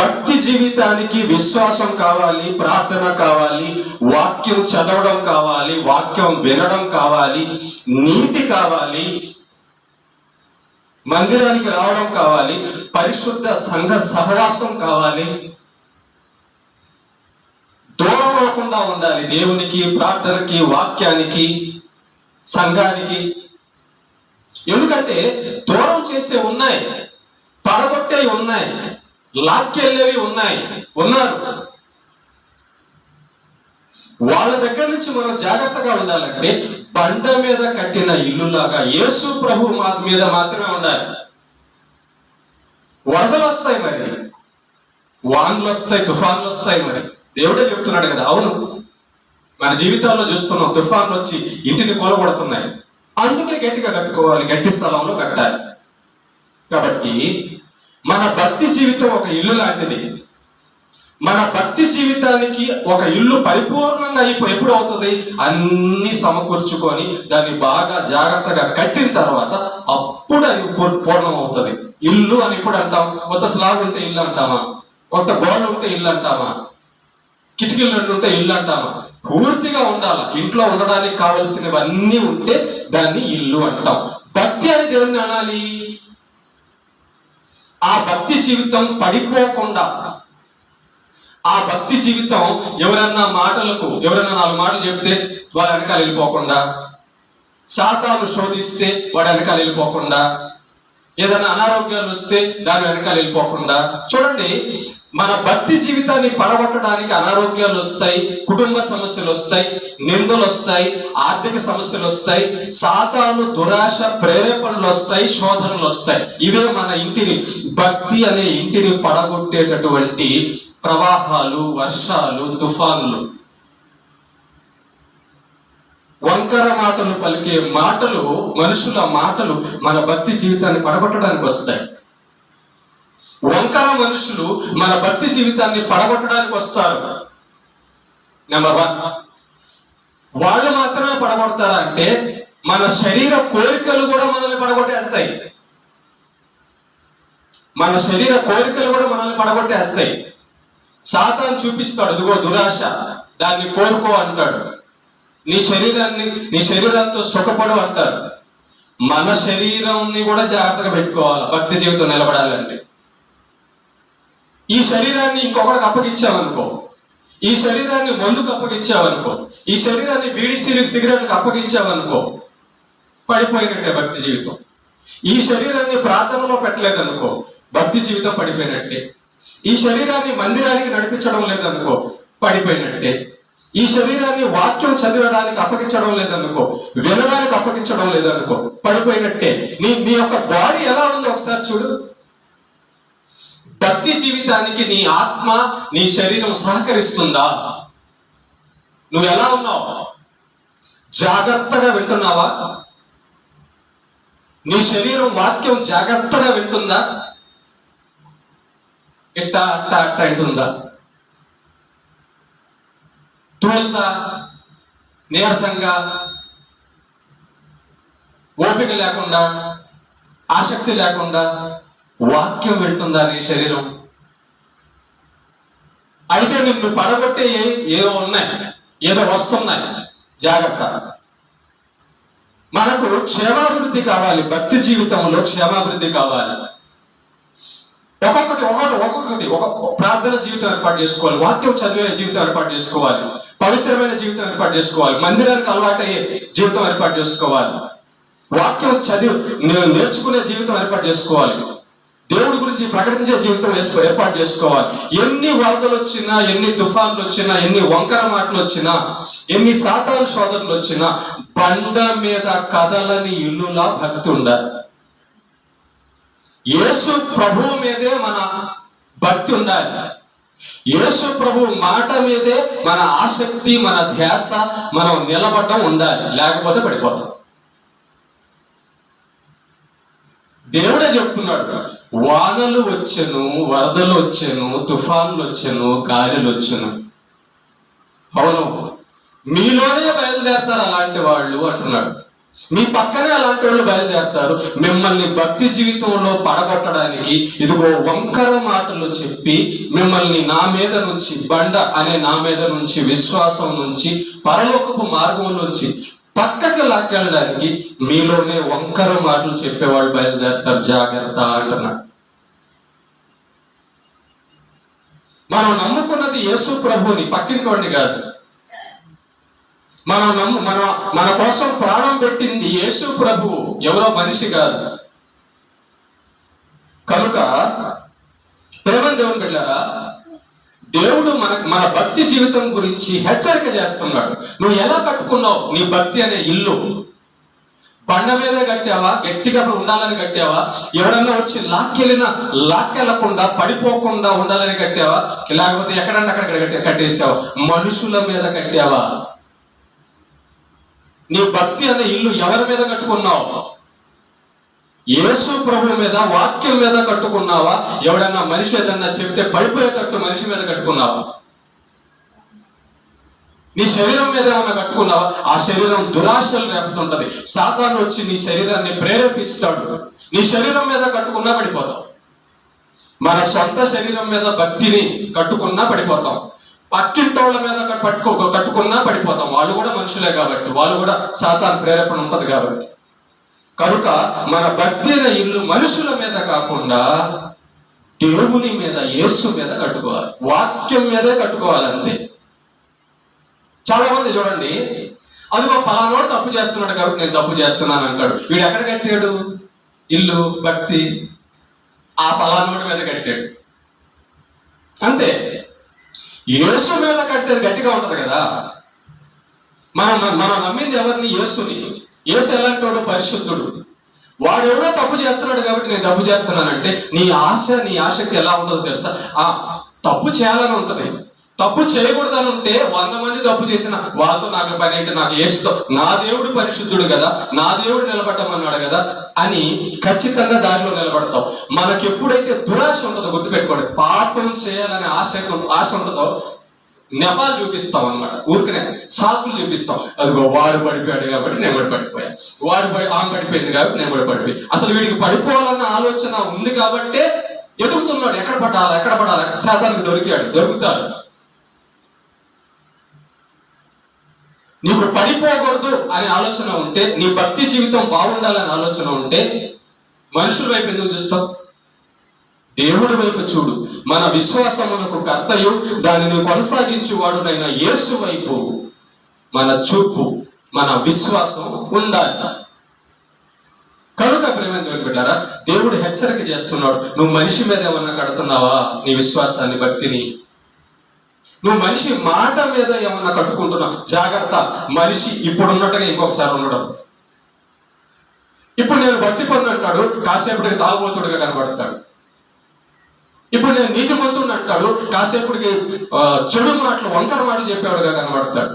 భక్తి జీవితానికి విశ్వాసం కావాలి, ప్రార్థన కావాలి, వాక్యం చదవడం కావాలి, వాక్యం వినడం కావాలి, నీతి కావాలి, మందిరానికి రావడం కావాలి, పరిశుద్ధ సంఘ సహవాసం కావాలి, దూరం అవ్వకుండా ఉండాలి దేవునికి, ప్రార్థనకి, వాక్యానికి, సంఘానికి. ఎందుకంటే దూరం చేసే ఉన్నాయి, పడగొట్టేవి ఉన్నాయి, లాక్కెళ్ళేవి ఉన్నారు. వాళ్ళ దగ్గర నుంచి మనం జాగ్రత్తగా ఉండాలంటే బండ మీద కట్టిన ఇల్లులాగా యేసు ప్రభు మీద మాత్రమే ఉండాలి. వరదలు వస్తాయి, మరి వానలు వస్తాయి, తుఫాన్లు వస్తాయి. మరి దేవుడే చెప్తున్నాడు కదా. అవును, మన జీవితాల్లో చూస్తున్నాం, తుఫాన్లు వచ్చి ఇంటిని కూలగొడుతున్నాయి. అందుకే గట్టిగా కట్టుకోవాలి, గట్టి స్థలంలో కట్టాలి. కాబట్టి మన భక్తి జీవితం ఒక ఇల్లు లాంటిది. మన భక్తి జీవితానికి ఒక ఇల్లు పరిపూర్ణంగా ఎప్పుడు అవుతుంది? అన్ని సమకూర్చుకొని దాన్ని బాగా జాగ్రత్తగా కట్టిన తర్వాత అప్పుడు అది పూర్ణం అవుతుంది. ఇల్లు అని ఇప్పుడు అంటాం. కొత్త స్లాబ్ ఉంటే ఇల్లు అంటామా? కొత్త గోడలు ఉంటే ఇల్లు అంటామా? కిటికీలు 2 ఉంటే ఇల్లు అంటామా? పూర్తిగా ఉండాలి. ఇంట్లో ఉండడానికి కావలసినవన్నీ ఉంటే దాన్ని ఇల్లు అంటాం. భక్తి అని దేన్ని అనాలి? ఆ భక్తి జీవితం పడిపోకుండా, ఆ భక్తి జీవితం ఎవరన్నా 4 మాటలు చెప్తే వాడు వెనకాల వెళ్ళిపోకుండా, సాతాను శోధిస్తే వాడు వెనకాల వెళ్ళిపోకుండా, ఏదైనా అనారోగ్యాలు వస్తే దాని వెనకాల వెళ్ళిపోకుండా. చూడండి, మన భక్తి జీవితాన్ని పడగొట్టడానికి అనారోగ్యాలు వస్తాయి, కుటుంబ సమస్యలు వస్తాయి, నిందలు వస్తాయి, ఆర్థిక సమస్యలు వస్తాయి, సాతాను దురాశ ప్రేరేపణలు వస్తాయి, శోధనలు వస్తాయి. ఇవే మన ఇంటిని, భక్తి అనే ఇంటిని పడగొట్టేటటువంటి ప్రవాహాలు, వర్షాలు, తుఫానులు. వంకర మాటలు పలికే మాటలు, మనుషుల మాటలు మన భక్తి జీవితాన్ని పడగొట్టడానికి వస్తాయి. వంకర మనుషులు మన భక్తి జీవితాన్ని పడగొట్టడానికి వస్తారు. నెంబర్ 1, వాళ్ళు మాత్రమే పడగొడతారా అంటే మన శరీర కోరికలు కూడా మనల్ని పడగొట్టేస్తాయి. మన శరీర కోరికలు కూడా మనల్ని పడగొట్టేస్తాయి. సాతాను చూపిస్తాడు, ఇదిగో దురాశ, దాన్ని కోరుకో అంటాడు. నీ శరీరంతో సుఖపడు అంటారు. మన శరీరాన్ని కూడా జాగ్రత్తగా పెట్టుకోవాలి భక్తి జీవితం నిలబడాలంటే. ఈ శరీరాన్ని ఇంకొకరికి అప్పగించామనుకో, ఈ శరీరాన్ని మందుకు అప్పగించావనుకో, ఈ శరీరాన్ని బీడీ సిగరెట్కి అప్పగించావనుకో, పడిపోయినట్టే భక్తి జీవితం. ఈ శరీరాన్ని ప్రార్థనలో పెట్టలేదనుకో, భక్తి జీవితం పడిపోయినట్టే. ఈ శరీరాన్ని మందిరానికి నడిపించడం లేదనుకో, పడిపోయినట్టే. ఈ శరీరాన్ని వాక్యం చదివడానికి అప్పగించడం లేదనుకో, వినడానికి అప్పగించడం లేదనుకో, పడిపోయినట్టే. నీ యొక్క బాడీ ఎలా ఉందో ఒకసారి చూడు. భక్తి జీవితానికి నీ ఆత్మ, నీ శరీరం సహకరిస్తుందా? నువ్వు ఎలా ఉన్నావు? జాగ్రత్తగా వింటున్నావా? నీ శరీరం వాక్యం జాగ్రత్తగా వింటుందా? ఇట్టా అట్టా అట్టా వింటుందా? తోల్తా, నీరసంగా, ఓపిక లేకుండా, ఆసక్తి లేకుండా వాక్యం వింటుందా నీ శరీరం? అయితే నిన్ను పడగొట్టే ఏదో ఉన్నాయి, ఏదో వస్తున్నాయి, జాగ్రత్త. మనకు క్షేమాభివృద్ధి కావాలి, భక్తి జీవితంలో క్షేమాభివృద్ధి కావాలి. ఒక్కొక్కటి ప్రార్థన జీవితం ఏర్పాటు చేసుకోవాలి, వాక్యం చదివే జీవితం ఏర్పాటు చేసుకోవాలి, పవిత్రమైన జీవితం ఏర్పాటు చేసుకోవాలి, మందిరానికి అలవాటయ్యే జీవితం ఏర్పాటు చేసుకోవాలి, వాక్యం చదివి నేర్చుకునే జీవితం ఏర్పాటు చేసుకోవాలి, దేవుడి గురించి ప్రకటించే జీవితం ఏర్పాటు చేసుకోవాలి. ఎన్ని వరదలు వచ్చినా, ఎన్ని తుఫాన్లు వచ్చినా, ఎన్ని వంకర మాటలు వచ్చినా, ఎన్ని సాతాను శోధనలు వచ్చినా, బండ మీద కదలని ఇల్లులా భక్తి ఉండాలి. యేసు ప్రభువు మీదే మన భక్తి ఉండాలి. యేసు ప్రభు మాట మీదే మన ఆసక్తి, మన ధ్యాస, మనం నిలబడటం ఉండాలి. లేకపోతే పడిపోతాం. దేవుడే చెప్తున్నాడు, వానలు వచ్చెను, వరదలు వచ్చెను, తుఫాన్లు వచ్చెను, గాలులు వచ్చెను. అవును, మీలోనే బయలుదేరతారు అలాంటి వాళ్ళు అంటున్నాడు. మీ పక్కనే అలాంటి వాళ్ళు బయలుదేరతారు మిమ్మల్ని భక్తి జీవితంలో పడగొట్టడానికి. ఇదిగో వంకర మాటలు చెప్పి మిమ్మల్ని నా మీద నుంచి, బండ అనే నా మీద నుంచి, విశ్వాసం నుంచి, పరలోకపు మార్గం నుంచి పక్కకి లాక్కెళ్ళడానికి మీలోనే వంకర మాటలు చెప్పేవాళ్ళు బయలుదేరతారు. జాగ్రత్త అంటున్నాడు. మనం నమ్ముకున్నది యేసు ప్రభుని, పక్కింటోడిని కాదు. మన కోసం ప్రాణం పెట్టింది యేసు ప్రభువు, ఎవరో మనిషి కాదు. కనుక ప్రేమను దేవుని బిడ్డలారా, దేవుడు మన భక్తి జీవితం గురించి హెచ్చరిక చేస్తున్నాడు. నువ్వు ఎలా కట్టుకున్నావు నీ భక్తి అనే ఇల్లు? బండ మీదే కట్టావా? గట్టిగా ఉండాలని కట్టావా? ఎవడన్నా వచ్చి లాక్కెళ్ళకుండా, పడిపోకుండా ఉండాలని కట్టావా? లేకపోతే ఎక్కడన్నా అక్కడ కట్టేసావా? మనుషుల మీద కట్టావా? నీ భక్తి అనే ఇల్లు ఎవరి మీద కట్టుకున్నావు? యేసు ప్రభు మీద, వాక్యం మీద కట్టుకున్నావా? ఎవడన్నా మనిషి ఏదన్నా చెప్తే పడిపోయేటట్టు మనిషి మీద కట్టుకున్నావా? నీ శరీరం మీద ఏమన్నా కట్టుకున్నావా? ఆ శరీరం దురాశలు రేపుతుంటది. సాతాను వచ్చి నీ శరీరాన్ని ప్రేరేపిస్తాడు. నీ శరీరం మీద కట్టుకున్నా పడిపోతాం. మన సొంత శరీరం మీద భక్తిని కట్టుకున్నా పడిపోతాం. పక్కింటోళ్ళ మీద కట్టుకున్నా పడిపోతాం. వాళ్ళు కూడా మనుషులే కాబట్టి, వాళ్ళు కూడా సాతాను ప్రేరేపణ ఉంటది కాబట్టి. కనుక మన భక్తి అనే ఇల్లు మనుషుల మీద కాకుండా దేవుని మీద, యేసు మీద కట్టుకోవాలి. వాక్యం మీదే కట్టుకోవాలి అంతే. చాలా మంది చూడండి, అదిగో పలానోడు తప్పు చేస్తున్నాడు కాబట్టి నేను తప్పు చేస్తున్నాను అంటాడు. వీడు ఎక్కడ కట్టాడు? ఇల్లు, భక్తి ఆ పలానోడి మీద కట్టాడు. అంతే. యేసు మీద కడితే గట్టిగా ఉంటది కదా. మనం నమ్మింది ఎవరిని? యేసుని. యేసు ఎలాంటి వాడు? పరిశుద్ధుడు. వాడు ఎవడో తప్పు చేస్తున్నాడు కాబట్టి నేను తప్పు చేస్తున్నానంటే నీ ఆసక్తి ఎలా ఉంటుందో తెలుసా? తప్పు చేయాలని ఉంటుంది. తప్పు చేయకూడదని ఉంటే 100 మంది తప్పు చేసిన వాళ్ళతో నాకు పని ఏంటి, నాకు యేసుతో, నా దేవుడు పరిశుద్ధుడు కదా, నా దేవుడు నిలబడమన్నాడు కదా అని ఖచ్చితంగా దారిలో నిలబడతావు. మనకి ఎప్పుడైతే దురాశ ఉంటుందో గుర్తుపెట్టుకోండి, పాపం చేయాలనే ఆశ ఉంటుందో నెపాలు చూపిస్తాం అన్నమాట. ఊరికనే సాకులు చూపిస్తాం. అదిగో వాడు పడిపోయాడు కాబట్టి నేను కూడా పడిపోయా, ఆమె పడిపోయింది కాబట్టి నేను కూడా పడిపోయి. అసలు వీడికి పడిపోవాలన్న ఆలోచన ఉంది కాబట్టే ఎదుగుతున్నాడు. ఎక్కడ పడాలా శాతానికి దొరుకుతాడు. నీకు పడిపోకూడదు అనే ఆలోచన ఉంటే, నీ భక్తి జీవితం బాగుండాలనే ఆలోచన ఉంటే మనుషుల వైపు ఎందుకు చూస్తావు? దేవుడి వైపు చూడు. మన విశ్వాసమునకు కర్తయు దానిని కొనసాగించువాడునైన యేసు వైపు మన చూపు, మన విశ్వాసం ఉండాలి. కనుక ప్రేమ పెట్టారా, దేవుడు హెచ్చరిక చేస్తున్నాడు. నువ్వు మనిషి మీద ఏమన్నా కడుతున్నావా నీ విశ్వాసాన్ని, భక్తిని? నువ్వు మనిషి మాట మీద ఏమన్నా కట్టుకుంటున్నావు? జాగ్రత్త. మనిషి ఇప్పుడున్నట్టుగా ఇంకొకసారి ఉండడం. ఇప్పుడు నేను భక్తి పొంది అంటాడు, కాసేపటికి తాగుబోతుడుగా కనబడతాడు. ఇప్పుడు నేను నీతిమంతుడు అంటాడు, కాసేపటికి చెడు మాటలు, వంకర మాటలు చెప్పేవాడుగా కనబడతాడు.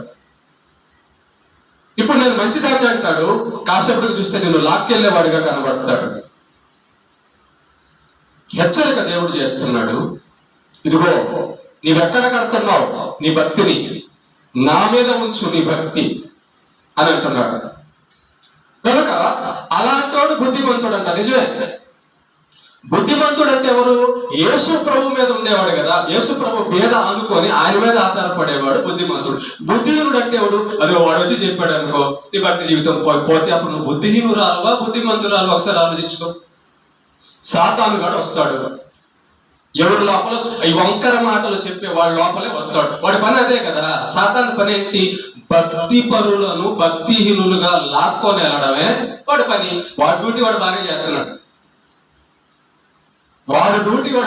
ఇప్పుడు నేను మంచిదాన్ని అంటాడు, కాసేపటికి చూస్తే నేను లాక్కెళ్ళేవాడిగా కనబడతాడు. హెచ్చరిక దేవుడు చేస్తున్నాడు. ఇదిగో, నీవెక్కడ కడుతున్నావు నీ భక్తిని? నా మీద ఉంచు నీ భక్తి అని అంటున్నాడు. కనుక అలాంటోడు బుద్ధిమంతుడు అంట. నిజమే. బుద్ధిమంతుడు అంటే ఎవరు? యేసు ప్రభు మీద ఉండేవాడు కదా. యేసు ప్రభు మీద అనుకొని ఆయన మీద ఆధారపడేవాడు బుద్ధిమంతుడు. బుద్ధిహీనుడు అంటే ఎవడు? అది వాడు వచ్చి చెప్పాడు అనుకో, నీ భక్తి జీవితం పోతే అప్పుడు నువ్వు బుద్ధిహీనురాలువా బుద్ధిమంతురాలు? ఒకసారి ఆలోచించుకో. సాతాను గాడు వస్తాడు. ఎవరి లోపల ఈ వంకర మాటలు చెప్పే వాడి లోపలే వస్తాడు. వాడి పని అదే కదా. సాతాను పని ఏంటి? భక్తి పరులను భక్తిహీనులుగా లాక్కొని వెళ్ళడమే వాడి పని. వాడి డ్యూటీ వాడు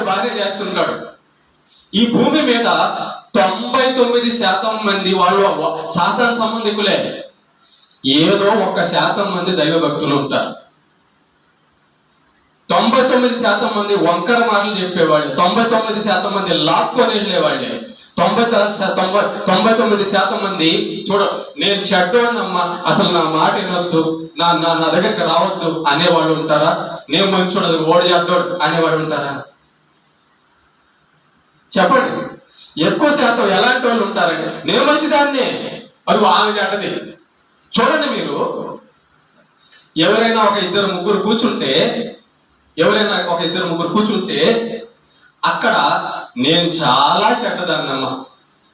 బాగానే చేస్తున్నాడు. ఈ భూమి మీద 99% మంది వాళ్ళు సాతాను సంబంధికులే. ఏదో 1% మంది దైవ భక్తులు ఉంటారు. 99% మంది వంకర మాటలు చెప్పేవాళ్ళు, 99% మంది లాక్కొని వెళ్ళేవాళ్ళే. 99% మంది చూడ, నేను చెడ్డోనమ్మా, అసలు నా మాట వినొద్దు, నా దగ్గరికి రావద్దు అనేవాళ్ళు ఉంటారా? నేను మంచోడు, ఓడి చెడ్డోడు అనేవాడు ఉంటారా? చెప్పండి. ఎక్కువ శాతం ఎలాంటి వాళ్ళు ఉంటారండి? నేను మంచిదాన్నే, అది ఆమె చెడ్డది. చూడండి, మీరు ఎవరైనా ఒక ఇద్దరు ముగ్గురు కూర్చుంటే అక్కడ నేను చాలా చెడ్డదాన్నమ్మా,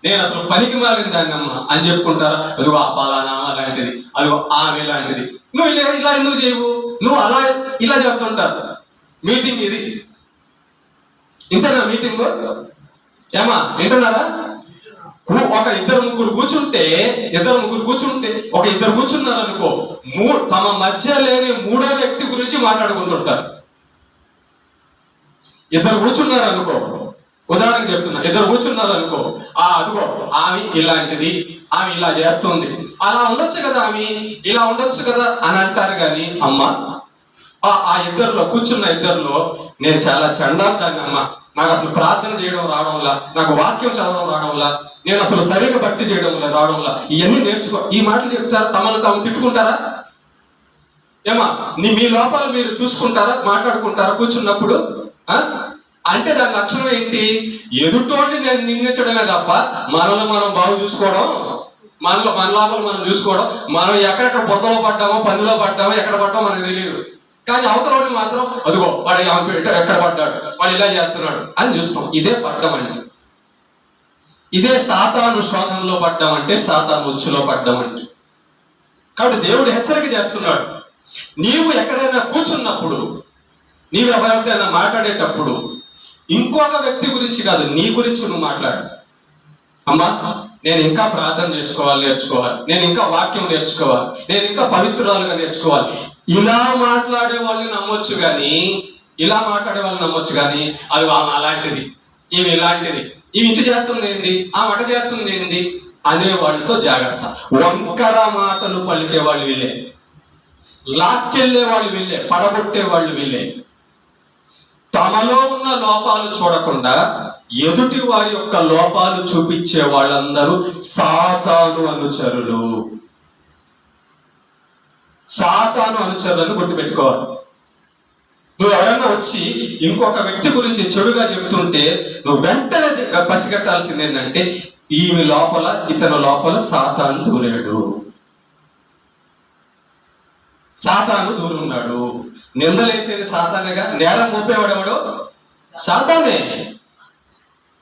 నేను అసలు పనికి మాలిన దాన్నమ్మా అని చెప్పుకుంటారా? అదిగో ఆ పలానామా లాంటిది, అదిగో ఆమె లాంటిది. నువ్వు ఇలా ఎందుకు చేయవు? నువ్వు ఇలా చెప్తుంటారు. మీటింగ్ ఇది ఇంతేనా? మీటింగ్ ఏమా వింటున్నారా? ఒక ఇద్దరు ముగ్గురు కూర్చుంటే ఒక ఇద్దరు కూర్చున్నారు అనుకో, తమ మధ్య లేని మూడో వ్యక్తి గురించి మాట్లాడుకుంటుంటారు. ఇద్దరు కూర్చున్నారు అనుకో, ఉదాహరణ చెప్తున్నా, ఇద్దరు కూర్చున్నారు అనుకో, అదిగో ఆమె ఇలాంటిది, ఆమె ఇలా చేస్తుంది, అలా ఉండొచ్చు కదా, ఆమె ఇలా ఉండొచ్చు కదా అని అంటారు. కానీ అమ్మ, ఆ కూర్చున్న ఇద్దరిలో నేను చాలా చండాదాన్ని అమ్మ, నాకు అసలు ప్రార్థన చేయడం రావడంలా, నాకు వాక్యం చదవడం రావడంలా, నేను అసలు సరిగా భక్తి చేయడం రావడంలా, ఇవన్నీ నేర్చుకో. ఈ మాటలు చెప్తారా? తమను తాము తిట్టుకుంటారా? ఏమా మీ లోపాలు మీరు చూసుకుంటారా? మాట్లాడుకుంటారా కూర్చున్నప్పుడు? అంటే దాని లక్షణం ఏంటి? ఎదుటోడిని నేను నిందించడమే తప్ప మనల్ని మనం బాగు చూసుకోవడం, మన లోపల మనం చూసుకోవడం, మనం ఎక్కడెక్కడ బురదలో పడ్డామో, పందిలో పడ్డామో, ఎక్కడ పడ్డామో మనకు తెలియదు. కానీ అవతల మాత్రం అదిగో వాడు ఎక్కడ పడ్డాడు, వాడు ఇలా చేస్తున్నాడు అని చూస్తాం. ఇదే పడ్డామండి. ఇదే సాతాను శోధనలో పడ్డామంటే, సాతాను ఉచ్చులో పడ్డామంటే. కాబట్టి దేవుడు హెచ్చరిక చేస్తున్నాడు. నీవు ఎక్కడైనా కూర్చున్నప్పుడు, నీవు ఎవరికైనా మాట్లాడేటప్పుడు ఇంకొక వ్యక్తి గురించి కాదు, నీ గురించి నువ్వు మాట్లాడు. అమ్మా, నేను ఇంకా ప్రార్థన నేర్చుకోవాలి, నేను ఇంకా వాక్యం నేర్చుకోవాలి, నేను ఇంకా పవిత్రాలుగా నేర్చుకోవాలి. ఇలా మాట్లాడే వాళ్ళని నమ్మొచ్చు కానీ అది ఆమె అలాంటిది, ఈమె ఇలాంటిది, ఈమె ఇంటి చేస్తుంది ఏంది, ఆ మట చేస్తుంది ఏంది అనే వాళ్ళతో జాగ్రత్త. వంకర మాటలు పలికే వాళ్ళు వీళ్ళే, లాక్కెళ్ళే వాళ్ళు వీళ్ళే, పడగొట్టే వాళ్ళు వీళ్ళే. తమలో ఉన్న లోపాలు చూడకుండా ఎదుటి వారి యొక్క లోపాలు చూపించే వాళ్ళందరూ సాతాను అనుచరులు. సాతాను అనుచరులను గుర్తుపెట్టుకోవాలి. నువ్వు ఎవరైనా వచ్చి ఇంకొక వ్యక్తి గురించి చెడుగా చెబుతుంటే నువ్వు వెంటనే పసిగట్టాల్సింది ఏంటంటే ఈమె లోపల, ఇతను లోపల సాతాను దూరాడు, సాతాను దూరున్నాడు. నిందలేసేది సాతానేగా. నేరం మోపేవాడు ఎవడు? సాతానే.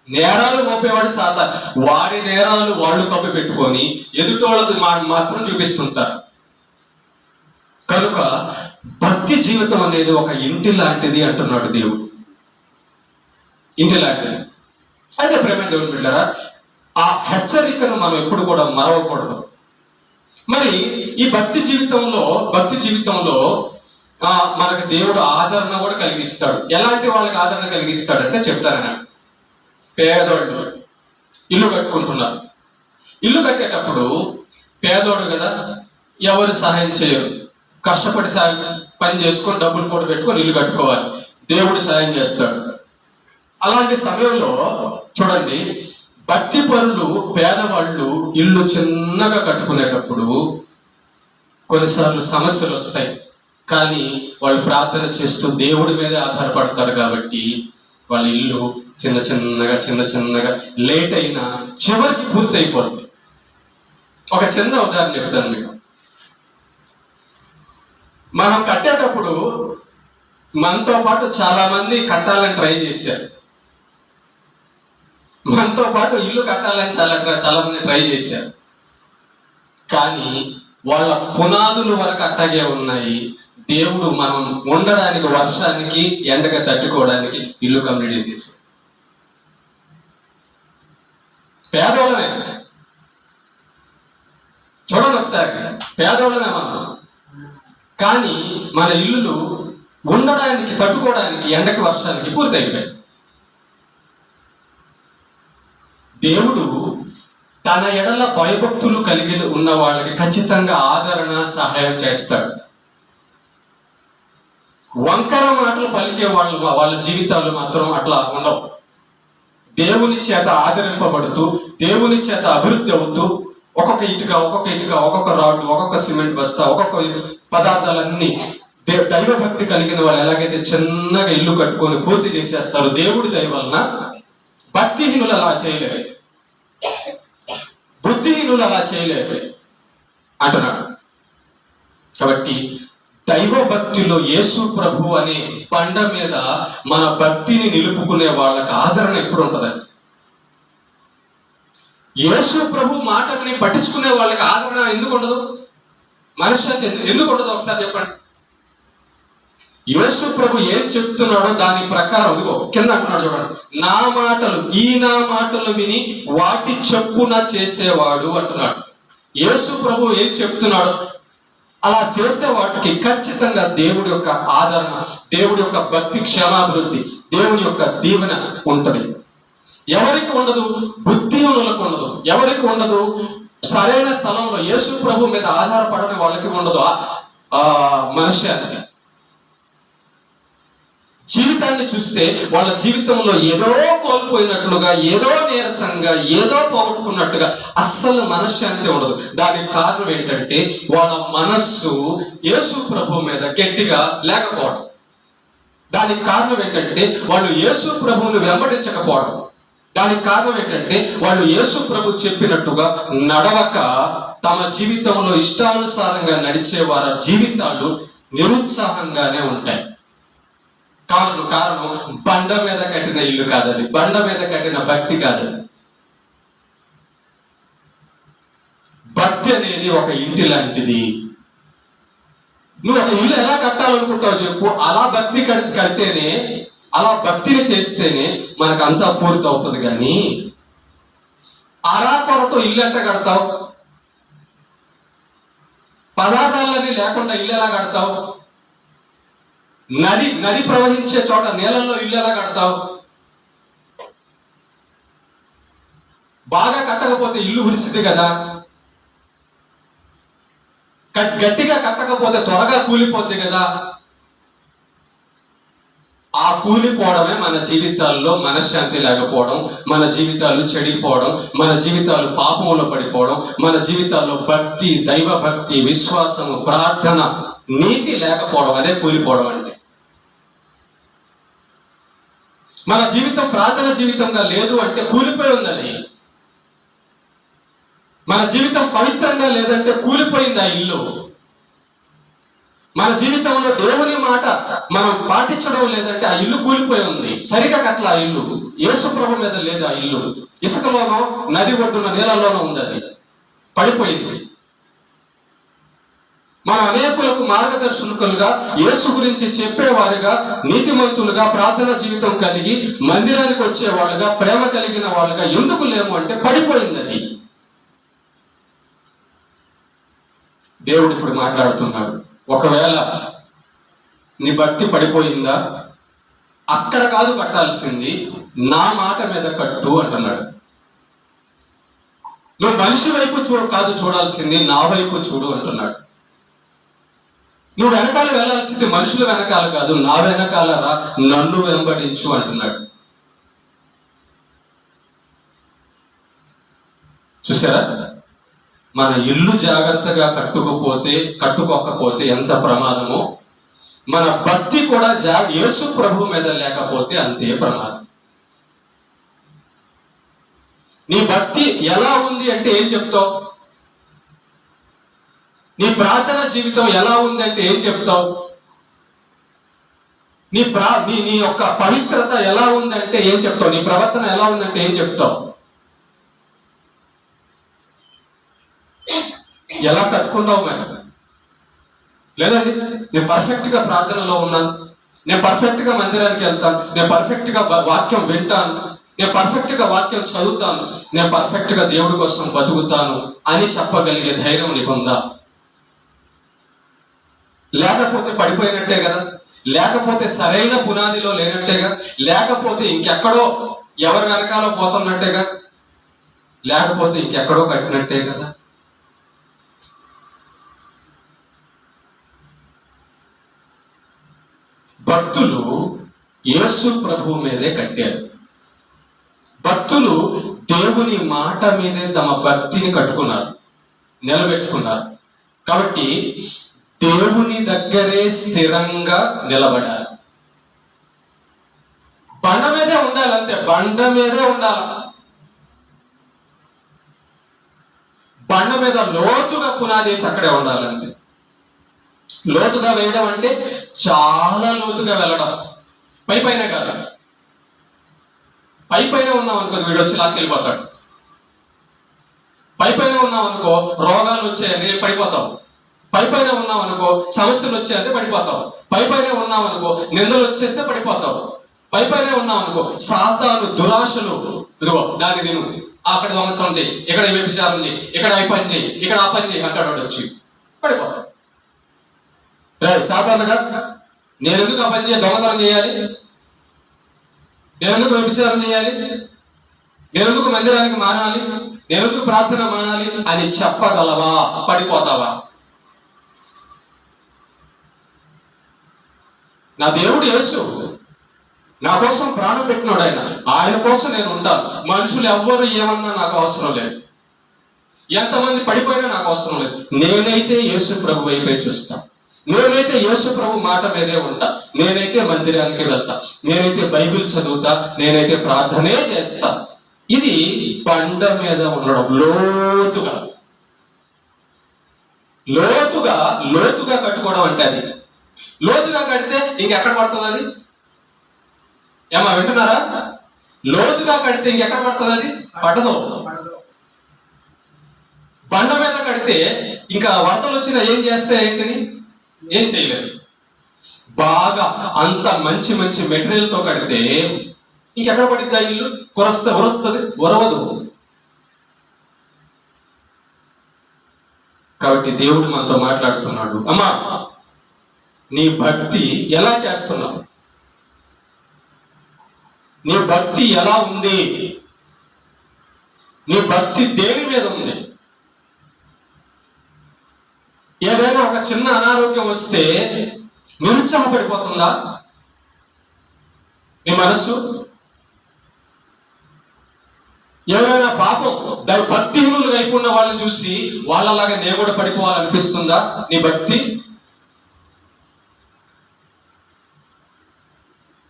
నేరాలు మోపేవాడు సాతాను. వాడి నేరాలు వాళ్ళు కప్పి పెట్టుకొని ఎదుటోళ్ళది మాత్రం చూపిస్తుంటారు. కనుక భక్తి జీవితం అనేది ఒక ఇంటి లాంటిది అంటున్నాడు దేవుడు. ఇంటి లాంటిది. అయితే ప్రేమ దేవుని బిడ్డలారా, ఆ హెచ్చరికను మనం ఎప్పుడు కూడా మరవకూడదు. మరి ఈ భక్తి జీవితంలో మనకు దేవుడు ఆదరణ కూడా కలిగిస్తాడు. ఎలాంటి వాళ్ళకి ఆదరణ కలిగిస్తాడంటే చెప్తాను. పేదోళ్ళు ఇల్లు కట్టుకుంటున్నారు. ఇల్లు కట్టేటప్పుడు పేదోడు కదా, ఎవరు సహాయం చేయరు. కష్టపడి పని చేసుకొని డబ్బులు కూడా పెట్టుకొని ఇల్లు కట్టుకోవాలి. దేవుడు సహాయం చేస్తాడు. అలాంటి సమయంలో చూడండి, భక్తి పరులు పేదవాళ్ళు ఇల్లు చిన్నగా కట్టుకునేటప్పుడు కొన్నిసార్లు సమస్యలు వస్తాయి. కానీ వాళ్ళు ప్రార్థన చేస్తూ దేవుడి మీద ఆధారపడతారు కాబట్టి వాళ్ళ ఇల్లు చిన్న చిన్నగా లేట్ అయినా చివరికి పూర్తి అయిపోతుంది. ఒక చిన్న ఉదాహరణ చెప్తాను మీకు. మనం కట్టేటప్పుడు మనతో పాటు చాలా మంది కట్టాలని ట్రై చేశారు. మనతో పాటు ఇల్లు కట్టాలని చాలా మంది ట్రై చేశారు. కానీ వాళ్ళ పునాదులు వరకు అట్టాగే ఉన్నాయి. దేవుడు మనం ఉండడానికి, వర్షానికి, ఎండగా తట్టుకోవడానికి ఇల్లు కంప్లీట్ చేశాడు. పేదోళ్ళమే చూడండి ఒకసారి, పేదోళ్ళమే మనం. కానీ మన ఇల్లులు ఉండడానికి, తట్టుకోవడానికి, ఎండకి, వర్షానికి పూర్తయిపోయాయి. దేవుడు తన ఎడల భయభక్తులు కలిగి ఉన్న వాళ్ళకి ఖచ్చితంగా ఆదరణ, సహాయం చేస్తాడు. వంకర మాటలు పలికే వాళ్ళ జీవితాలు మాత్రం అట్లా ఉండవు. దేవుని చేత ఆదరింపబడుతూ, దేవుని చేత అభివృద్ధి అవుతూ, ఒక్కొక్క ఇటుక, ఒక్కొక్క రాడ్డు, ఒక్కొక్క సిమెంట్ బస్తా, ఒక్కొక్క పదార్థాలన్నీ దైవభక్తి కలిగిన వాళ్ళు ఎలాగైతే చిన్నగా ఇల్లు కట్టుకొని పూర్తి చేసేస్తారు, దేవుడి దయ వలన భక్తిహీనులు అలా చేయలేరు, బుద్ధిహీనులు అలా చేయలేరు అంటున్నాడు. కాబట్టి దైవ భక్తిలో యేసు ప్రభు అనే బండ మీద మన భక్తిని నిలుపుకునే వాళ్ళకి ఆదరణ ఎప్పుడు ఉంటుందండి. యేసు ప్రభు మాటని పట్టించుకునే వాళ్ళకి ఆదరణ ఎందుకు ఉండదు? మనశ్శాంతి ఎందుకు ఉండదు? ఒకసారి చెప్పండి. యేసు ప్రభు ఏం చెప్తున్నాడో దాని ప్రకారం ఇదిగో కింద అంటున్నాడు చూడండి, నా మాటలు విని వాటి చెప్పున చేసేవాడు అంటున్నాడు. యేసు ప్రభు ఏం చెప్తున్నాడో అలా చేసే వాటికి ఖచ్చితంగా దేవుడి యొక్క ఆదరణ, దేవుడి యొక్క భక్తి, క్షేమాభివృద్ధి, దేవుని యొక్క దీవెన ఉంటది. ఎవరికి ఉండదు? బుద్ధిహీనులకు ఉండదు. ఎవరికి ఉండదు? సరైన స్థలంలో యేసు ప్రభు మీద ఆధారపడని వాళ్ళకి ఉండదు. మనుష్యానికి జీవితాన్ని చూస్తే వాళ్ళ జీవితంలో ఏదో కోల్పోయినట్లుగా, ఏదో నీరసంగా, ఏదో పోగొట్టుకున్నట్టుగా అస్సలు మనశ్శాంతి ఉండదు. దానికి కారణం ఏంటంటే వాళ్ళ మనస్సు యేసు ప్రభు మీద గట్టిగా లేకపోవడం. దానికి కారణం ఏంటంటే వాళ్ళు యేసు ప్రభువుని వెంబడించకపోవడం. దానికి కారణం ఏంటంటే వాళ్ళు యేసు ప్రభు చెప్పినట్టుగా నడవక తమ జీవితంలో ఇష్టానుసారంగా నడిచే వారి జీవితాలు నిరుత్సాహంగానే ఉంటాయి. కారణం బండ మీద కట్టిన ఇల్లు కాదది, బండ మీద కట్టిన భక్తి కాదది. భక్తి అనేది ఒక ఇంటి లాంటిది. నువ్వు ఒక ఇల్లు ఎలా కట్టాలనుకుంటావు చెప్పు, అలా భక్తి కడితేనే, అలా భక్తిని చేస్తేనే మనకు అంతా పూర్తి అవుతుంది. కానీ అరాకొరతో ఇల్లు ఎంత కడతావు? పదార్థాలన్నీ లేకుండా ఇల్లు ఎలా కడతావు? నది ప్రవహించే చోట నీళ్ళల్లో ఇల్లు ఎలా కడతావు? బాగా కట్టకపోతే ఇల్లు ఉరిసిద్ది కదా. గట్టిగా కట్టకపోతే త్వరగా కూలిపోద్ది కదా. ఆ కూలిపోవడమే మన జీవితాల్లో మనశ్శాంతి లేకపోవడం, మన జీవితాలు చెడిపోవడం, మన జీవితాలు పాపంలో పడిపోవడం, మన జీవితాల్లో భక్తి, దైవ భక్తి, విశ్వాసము, ప్రార్థన, నీతి లేకపోవడం. అదే కూలిపోవడం అంటే. మన జీవితం ప్రార్థన జీవితంగా లేదు అంటే కూలిపోయి ఉందని. మన జీవితం పవిత్రంగా లేదంటే కూలిపోయింది ఆ ఇల్లు. మన జీవితంలో దేవుని మాట మనం పాటించడం లేదంటే ఆ ఇల్లు కూలిపోయి ఉంది. సరిగా కట్ల ఆ ఇల్లు. యేసు ప్రభు మీద లేదు ఆ ఇల్లు. ఇసుకలోనో నది ఒడ్డున నీళ్ళలోనో ఉంది, అది పడిపోయింది. మన అనేకులకు మార్గదర్శకులుగా, యేసు గురించి చెప్పేవారుగా, నీతిమంతులుగా, ప్రార్థన జీవితం కలిగి మందిరానికి వచ్చే వాళ్ళుగా, ప్రేమ కలిగిన వాళ్ళుగా ఎందుకు లేము అంటే పడిపోయింది అది. దేవుడు ఇప్పుడు మాట్లాడుతున్నాడు. ఒకవేళ నీ భక్తి పడిపోయిందా, అక్కడ కాదు కట్టాల్సింది, నా మాట మీద కట్టు అంటున్నాడు. నువ్వు మనిషి వైపు కాదు చూడాల్సింది, నా వైపు చూడు అంటున్నాడు. నువ్వు వెనకాల వెళ్ళాల్సింది మనుషుల వెనకాల కాదు, నా వెనకాల రా, నన్ను వెంబడించు అంటున్నాడు. చూసారా, మన ఇల్లు జాగ్రత్తగా కట్టుకోకపోతే ఎంత ప్రమాదమో, మన భక్తి కూడా యేసు ప్రభు మీద లేకపోతే అంతే ప్రమాదం. నీ భక్తి ఎలా ఉంది అంటే ఏం చెప్తావు? నీ ప్రార్థన జీవితం ఎలా ఉంది అంటే ఏం చెప్తావు? నీ యొక్క పవిత్రత ఎలా ఉందంటే ఏం చెప్తావు? నీ ప్రవర్తన ఎలా ఉందంటే ఏం చెప్తావు? ఎలా కట్టుకుంటావు మరి? లేదండి, నేను పర్ఫెక్ట్ గా ప్రార్థనలో ఉన్నాను, నేను పర్ఫెక్ట్ గా మందిరానికి వెళ్తాను, నేను పర్ఫెక్ట్ గా వాక్యం వింటాను, నేను పర్ఫెక్ట్ గా వాక్యం చదువుతాను, నేను పర్ఫెక్ట్ గా దేవుడి కోసం బతుకుతాను అని చెప్పగలిగే ధైర్యం నీకుందా? లేకపోతే పడిపోయినట్టే కదా. లేకపోతే సరైన పునాదిలో లేనట్టేగా. లేకపోతే ఇంకెక్కడో ఎవరి వెనకాల పోతున్నట్టేగా. లేకపోతే ఇంకెక్కడో కట్టినట్టే కదా. భక్తులు యేసు ప్రభు మీదే కట్టారు. భక్తులు దేవుని మాట మీదే తమ భక్తిని కట్టుకున్నారు, నిలబెట్టుకున్నారు. కాబట్టి దేవుని దగ్గరే స్థిరంగా నిలబడాలి. బండ మీదే ఉండాలంతే, బండ మీదే ఉండాలి. బండ మీద లోతుగా పునాదేసి అక్కడే ఉండాలంతే. లోతుగా వేయడం అంటే చాలా లోతుగా వెళ్ళడం, పైన కాదు. పైన ఉన్నాం అనుకో, వీడు వచ్చి లాక్కెళ్ళిపోతాడు. పైన ఉన్నాం అనుకో, రోగాలు వచ్చాయని పడిపోతావు. పైన ఉన్నాం అనుకో, సమస్యలు వచ్చాయంటే పడిపోతావు. పైన ఉన్నాం అనుకో, నిందలు వచ్చేస్తే పడిపోతావు. పైన ఉన్నాం అనుకో, సాతాను దురాశలు, ఇదిగో దాన్ని తిను, అక్కడ దొంగతనం చెయ్యి, ఇక్కడ వ్యభిచారం చెయ్యి, ఇక్కడ ఈ పని చెయ్యి, ఇక్కడ ఆ పని చెయ్యి అంటాడు. వచ్చి పడిపోతావు. సాధారణంగా నేను ఎందుకు ఆ పని చేయాలి, దొంగతనం చేయాలి, నేను ఎందుకు వ్యభిచారం చేయాలి, నేను ఎందుకు మందిరానికి మానాలి, నేను ఎందుకు ప్రార్థన మానాలి అని చెప్పగలవా? పడిపోతావా? నా దేవుడు యేసు నా కోసం ప్రాణం పెట్టినాడు. ఆయన కోసం నేను ఉంటాను. మనుషులు ఎవ్వరు ఏమన్నా నాకు అవసరం లేదు. ఎంతమంది పడిపోయినా నాకు అవసరం లేదు. నేనైతే యేసు ప్రభు వైపే చూస్తాను. నేనైతే యేసు ప్రభు మాట మీదే ఉంటా. నేనైతే మందిరానికి వెళ్తా, నేనైతే బైబిల్ చదువుతా, నేనైతే ప్రార్థనే చేస్తా. ఇది బండ మీద ఉండడం. లోతుగా కట్టుకోవడం అంటే అది. లోతుగా కడితే ఇంకెక్కడ పడుతుంది అది? ఏమా వింటున్నారా? లోతుగా కడితే ఇంకెక్కడ పడుతుంది అది? పడదు. బండ మీద కడితే ఇంకా వరదలు వచ్చినా ఏం చేస్తే ఏంటిని? ఏం చేయలేదు. బాగా అంత మంచి మెటీరియల్ తో కడితే ఇంకెక్కడ పడిద్ది ఆ ఇల్లు? ఉరవదు. కాబట్టి దేవుడు మనతో మాట్లాడుతున్నాడు. అమ్మా, నీ భక్తి ఎలా చేస్తున్నావు? నీ భక్తి ఎలా ఉంది? నీ భక్తి దేని మీద ఉంది? ఏదైనా ఒక చిన్న అనారోగ్యం వస్తే నిరుత్సాహపడిపోతుందా నీ మనస్సు? ఎవరైనా పాపం భక్తిహీనులు అయిపోయిన వాళ్ళని చూసి వాళ్ళలాగా నేను కూడా పడిపోవాలనిపిస్తుందా నీ భక్తి?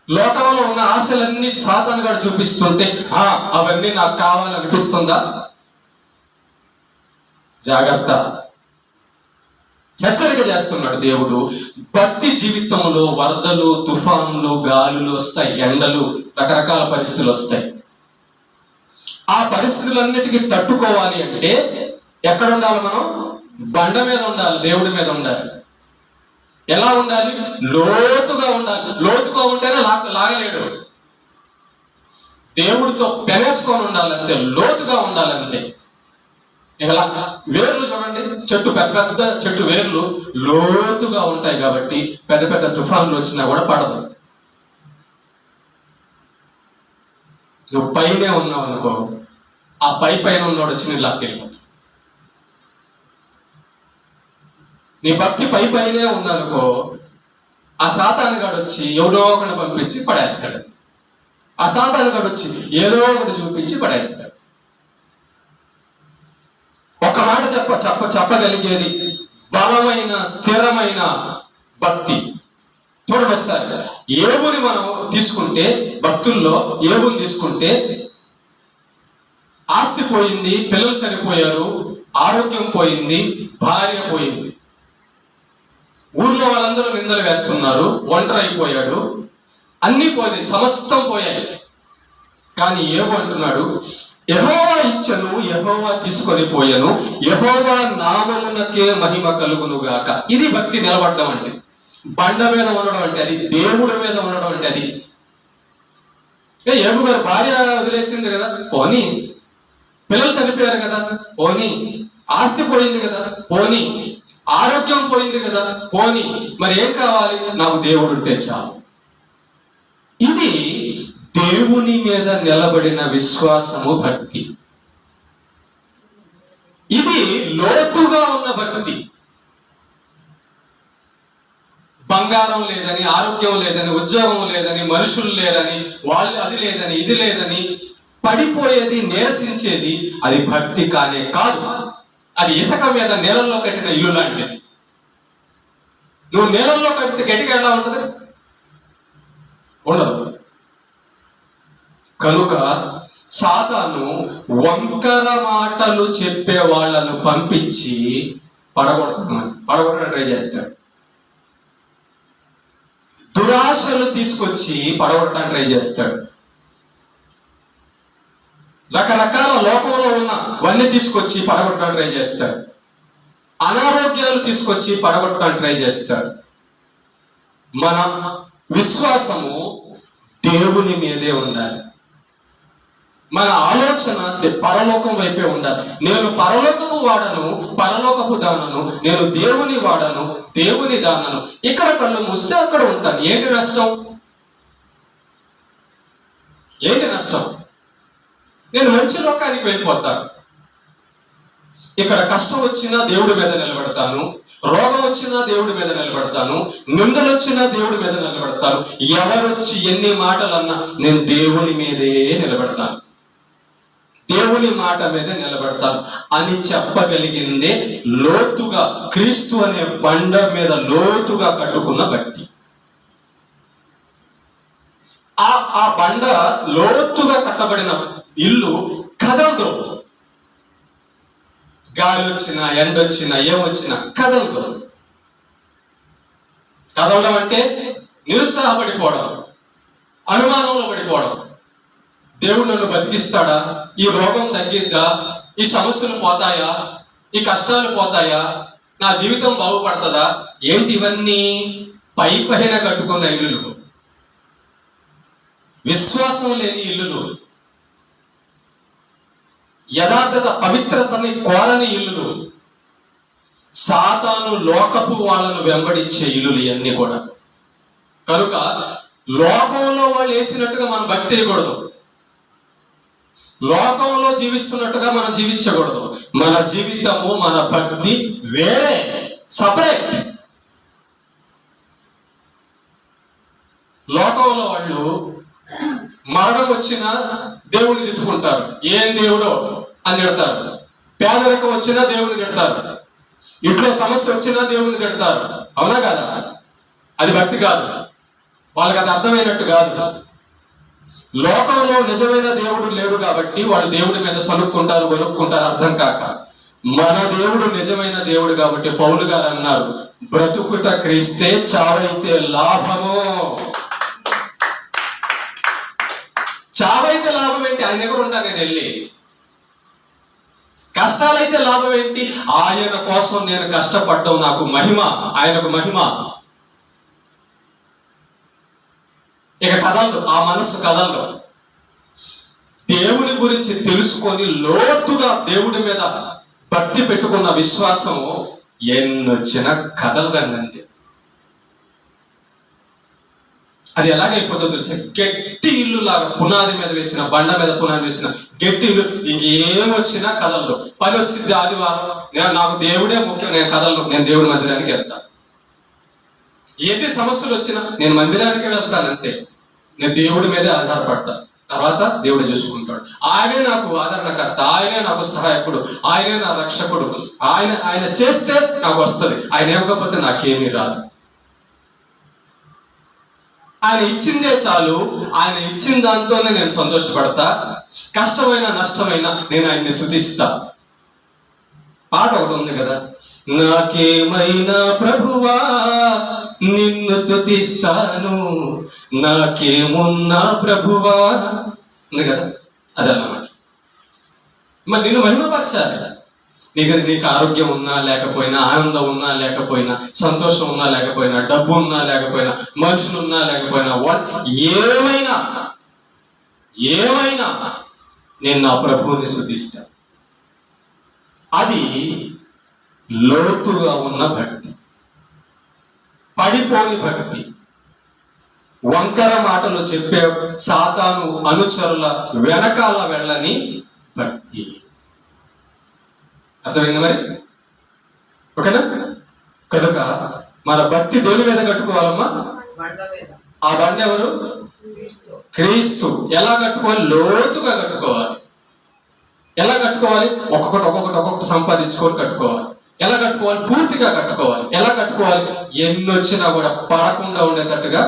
లోకంలో ఉన్న ఆశలన్నీ సాతాను గాడు చూపిస్తుంటే అవన్నీ నాకు కావాలనిపిస్తుందా? జాగ్రత్త. హెచ్చరిక చేస్తున్నాడు దేవుడు. భక్తి జీవితంలో వరదలు, తుఫానులు, గాలులు వస్తాయి, ఎండలు, రకరకాల పరిస్థితులు వస్తాయి. ఆ పరిస్థితులన్నిటికీ తట్టుకోవాలి అంటే ఎక్కడ ఉండాలి? మనం బండ మీద ఉండాలి, దేవుడి మీద ఉండాలి. ఎలా ఉండాలి? లోతుగా ఉండాలి. లోతుగా ఉంటేనే లాగలేడు. దేవుడితో పెనేసుకొని ఉండాలంతే, లోతుగా ఉండాలంతే. ఇలా వేర్లు చూడండి, చెట్టు పెద్ద పెద్ద చెట్టు వేర్లు లోతుగా ఉంటాయి కాబట్టి పెద్ద పెద్ద తుఫాన్లు వచ్చినా కూడా పడదు. నువ్వు పైనే ఉన్నావు అనుకో, ఆ పైన ఉన్నోడు వచ్చి నీ లాక్కెళ్ళిపోతాడు. నీ భక్తి పైనే ఉందనుకో, ఆ సాతాను గాడు వచ్చి ఎవడో ఒకటి పంపించి పడేస్తాడు. ఆ సాతాను గాడు వచ్చి ఏదో ఒకటి చూపించి పడేస్తాడు. ఒక మాట చెప్పగలిగేది బలమైన స్థిరమైన భక్తి. చూడండి ఒకసారి, ఏబుని మనం తీసుకుంటే, భక్తుల్లో ఏబుని తీసుకుంటే, ఆస్తి పోయింది, పిల్లలు చనిపోయారు, ఆరోగ్యం పోయింది, భార్య పోయింది, ఊర్లో వాళ్ళందరూ నిందలు వేస్తున్నారు, ఒంటరి అయిపోయాడు, అన్నీ పోయింది, సమస్తం పోయాయి. కానీ ఏబు అంటున్నాడు, యెహోవా ఇచ్చను, యెహోవా తీసుకొని పోయను, యెహోవా నామమునకే మహిమ కలుగును గాక. ఇది భక్తి నిలబడడం అంటే. బండ మీద ఉండడం అంటే అది, దేవుడి మీద ఉండడం అంటే అది. ఏబు గారు భార్య వదిలేసింది కదా, పోనీ. పిల్లలు చనిపోయారు కదా, పోనీ. ఆస్తి పోయింది కదా, పోనీ. ఆరోగ్యం పోయింది కదా, పోనీ. మరి ఏం కావాలి? నాకు దేవుడు ఉంటే చాలు. ఇది దేవుని మీద నిలబడిన విశ్వాసము, భక్తి. ఇది లోతుగా ఉన్న భక్తి. బంగారం లేదని, ఆరోగ్యం లేదని, ఉద్యోగం లేదని, మనుషులు లేరని, వాళ్ళు అది లేదని, ఇది లేదని పడిపోయేది, నిరసించేది అది భక్తి కానే కాదు. అది ఇసుక మీద నేలల్లో కట్టిన ఇల్లు లాంటిది. నువ్వు నేలల్లో కట్టితే గట్టిగా ఎలా ఉంటది? ఉండదు. కనుక సాతాను వంకర మాటలు చెప్పే వాళ్ళను పంపించి పడగొట్టడం ట్రై చేస్తాడు. దురాశలు తీసుకొచ్చి పడగొట్టడానికి ట్రై చేస్తాడు. రకరకాల లోకంలో ఉన్నవన్నీ తీసుకొచ్చి పడగొట్టడానికి ట్రై చేస్తాడు. అనారోగ్యాలు తీసుకొచ్చి పడగొట్టడానికి ట్రై చేస్తాడు. మన విశ్వాసము దేవుని మీదే ఉండాలి. మన ఆలోచన పరలోకం వైపే ఉండాలి. నేను పరలోకము వాడను, పరలోకపు దానను, నేను దేవుని వాడను, దేవుని దానను. ఇక్కడ కళ్ళు మూస్తే అక్కడ ఉంటాను. ఏంటి నష్టం? ఏంటి నష్టం? నేను మంచి లోకానికి వెళ్ళిపోతాను. ఇక్కడ కష్టం వచ్చినా దేవుడి మీద నిలబడతాను, రోగం వచ్చినా దేవుడి మీద నిలబడతాను, నిందలు వచ్చినా దేవుడి మీద నిలబడతాను. ఎవరొచ్చి ఎన్ని మాటలన్నా నేను దేవుని మీదే నిలబడతాను, దేవుని మాట మీద నిలబడతాను అని చెప్పగలిగిందే లోతుగా, క్రీస్తు అనే బండ మీద లోతుగా కట్టుకున్న భక్తి. ఆ బండ లోతుగా కట్టబడిన ఇల్లు కదలదు. గాలి వచ్చినా, ఎండ వచ్చినా, ఏమొచ్చినా కదలదు. కదలడం అంటే నిరుత్సాహపడిపోవడం, అనుమానంలో పడిపోవడం. దేవుడు నన్ను బతికిస్తాడా? ఈ రోగం తగ్గిద్దా? ఈ సమస్యలు పోతాయా? ఈ కష్టాలు పోతాయా? నా జీవితం బాగుపడుతుందా? ఏంటి ఇవన్నీ? పైన కట్టుకున్న ఇల్లులు, విశ్వాసం లేని ఇల్లులు, యథార్థత పవిత్రతని కోరని ఇల్లులు, సాతాను లోకపు వాళ్ళను వెంబడించే ఇల్లులు ఇవన్నీ కూడా. కనుక లోకంలో వాళ్ళు వేసినట్టుగా మనం భక్తి చేయకూడదు, లోకంలో జీవిస్తున్నట్టుగా మనం జీవించకూడదు. మన జీవితము, మన భక్తి వేరే, సపరేట్. లోకంలో వాళ్ళు మరణం వచ్చినా దేవుడిని తిట్టుకుంటారు, ఏం దేవుడో అని తిడతారు. పేదరికం వచ్చినా దేవుడిని తిడతారు, ఇంట్లో సమస్య వచ్చినా దేవుడిని తిడతారు. అవునా కదా? అది భక్తి కాదు, వాళ్ళకి అది అర్థమైనట్టు కాదు. లోకంలో నిజమైన దేవుడు లేడు కాబట్టి వాళ్ళు దేవుడి మీద సనుక్కుంటారు, గొనుక్కుంటారు అర్థం కాక. మన దేవుడు నిజమైన దేవుడు కాబట్టి పౌలు గారు అన్నారు, బ్రతుకుట క్రీస్తే, చావైతే లాభము. చావైతే లాభం ఏంటి? ఆయన దగ్గర ఉంటా నేను వెళ్ళి. కష్టాలైతే లాభం ఏంటి? ఆయన కోసం నేను కష్టపడ్డం నాకు మహిమ, ఆయనకు మహిమ. ఇక కదలదు, ఆ మనస్సు కదలదు. దేవుని గురించి తెలుసుకొని లోతుగా దేవుడి మీద భక్తి పెట్టుకున్న విశ్వాసం ఎన్నొచ్చినా కదలదండి. అది ఎలాగైపోతుందో తెలుసా? గట్టి ఇల్లు లాగా, పునాది మీద వేసిన, బండ మీద పునాది వేసిన గట్టి ఇల్లు, ఇంకేమొచ్చినా కదలదు. పని వచ్చింది ఆదివారం, నాకు దేవుడే ముఖ్యం, నేను కదలను, నేను దేవుడి మందిరానికి వెళ్తాను. ఏది సమస్యలు వచ్చినా నేను మందిరానికి వెళ్తాను అంతే. నేను దేవుడి మీదే ఆధారపడతాను, తర్వాత దేవుడు చూసుకుంటాడు. ఆయనే నాకు ఆదరణకర్త, ఆయనే నాకు సహాయకుడు, ఆయనే నా రక్షకుడు. ఆయన చేస్తే నాకు వస్తుంది, ఆయన ఇవ్వకపోతే నాకేమీ రాదు. ఆయన ఇచ్చిందే చాలు, ఆయన ఇచ్చిన దాంతోనే నేను సంతోషపడతా. కష్టమైన నష్టమైన నేను ఆయన్ని స్తుతిస్తా. పాట ఒకటి ఉంది కదా, నాకేమైనా ప్రభువా నిన్ను స్తుతిస్తాను, నాకేమున్నా ప్రభువా ఉంది కదా, అదన్నమాట. మరి నిన్ను మహిమపరచాలి. నీకు ఆరోగ్యం ఉన్నా లేకపోయినా, ఆనందం ఉన్నా లేకపోయినా, సంతోషం ఉన్నా లేకపోయినా, డబ్బు ఉన్నా లేకపోయినా, మనుషులు ఉన్నా లేకపోయినా, ఏమైనా నేను నా ప్రభువుని స్తుతిస్తా. అది లోతుగా ఉన్న భక్తి, పడిపోని భక్తి. వంకర మాటలు చెప్పే సాతాను అనుచరుల వెనకాల వెళ్ళని భక్తి. అర్థమైంది మరి? ఓకేనా? కనుక మన భక్తి దేని మీద కట్టుకోవాలమ్మా? ఆ బండ ఎవరు? క్రీస్తు. ఎలా కట్టుకోవాలి? లోతుగా కట్టుకోవాలి. ఎలా కట్టుకోవాలి? ఒక్కొక్కటి సంపాదించుకొని కట్టుకోవాలి. ఎలా కట్టుకోవాలి? పూర్తిగా కట్టుకోవాలి. ఎలా కట్టుకోవాలి? ఎన్నొచ్చినా కూడా పడకుండా ఉండేటట్టుగా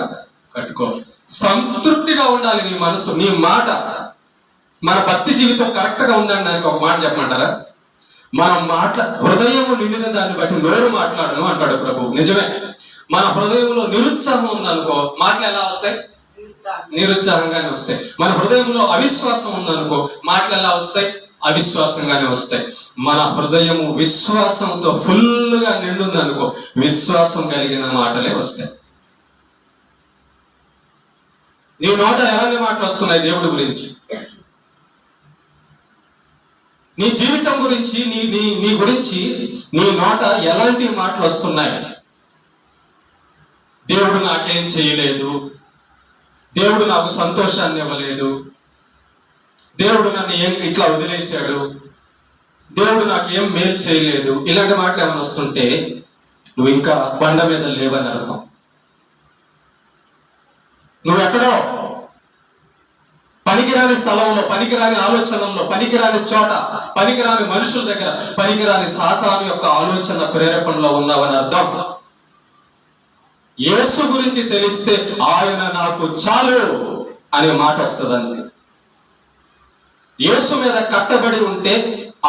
కట్టుకోవాలి. సంతృప్తిగా ఉండాలి నీ మనసు, నీ మాట. మన భక్తి జీవితం కరెక్ట్ గా ఉందని దానికి ఒక మాట చెప్పమంటారా? మనం హృదయము నిండిన దాన్ని బట్టి నోరు మాట్లాడను అంటాడు ప్రభు. నిజమే. మన హృదయంలో నిరుత్సాహం ఉందనుకో, మాటలు ఎలా వస్తాయి? నిరుత్సాహంగానే వస్తాయి. మన హృదయంలో అవిశ్వాసం ఉందనుకో, మాటలు ఎలా వస్తాయి? అవిశ్వాసంగానే వస్తాయి. మన హృదయము విశ్వాసంతో ఫుల్గా నిండుందనుకో, విశ్వాసం కలిగిన మాటలే వస్తాయి. నీ నోట ఎలాంటి మాటలు వస్తున్నాయి దేవుడి గురించి? నీ జీవితం గురించి, నీ గురించి నీ నోట ఎలాంటి మాటలు వస్తున్నాయి? దేవుడు నాకేం చేయలేదు, దేవుడు నాకు సంతోషాన్ని ఇవ్వలేదు, దేవుడు నన్ను ఇట్లా వదిలేశాడు, దేవుడు నాకు ఏం మేలు చేయలేదు, ఇలాంటి మాటలు ఏమైనా వస్తుంటే నువ్వు ఇంకా బండ మీద లేవని అర్థం. నువ్వెక్కడో పనికిరాని స్థలంలో, పనికిరాని ఆలోచనల్లో, పనికిరాని చోట, పనికిరాని మనుషుల దగ్గర, పనికిరాని సాతాను యొక్క ఆలోచన ప్రేరేపణలో ఉన్నావని అర్థం. యేసు గురించి తెలిస్తే ఆయన నాకు చాలు అనే మాట వస్తుంది అంతే. యేసు మీద కట్టబడి ఉంటే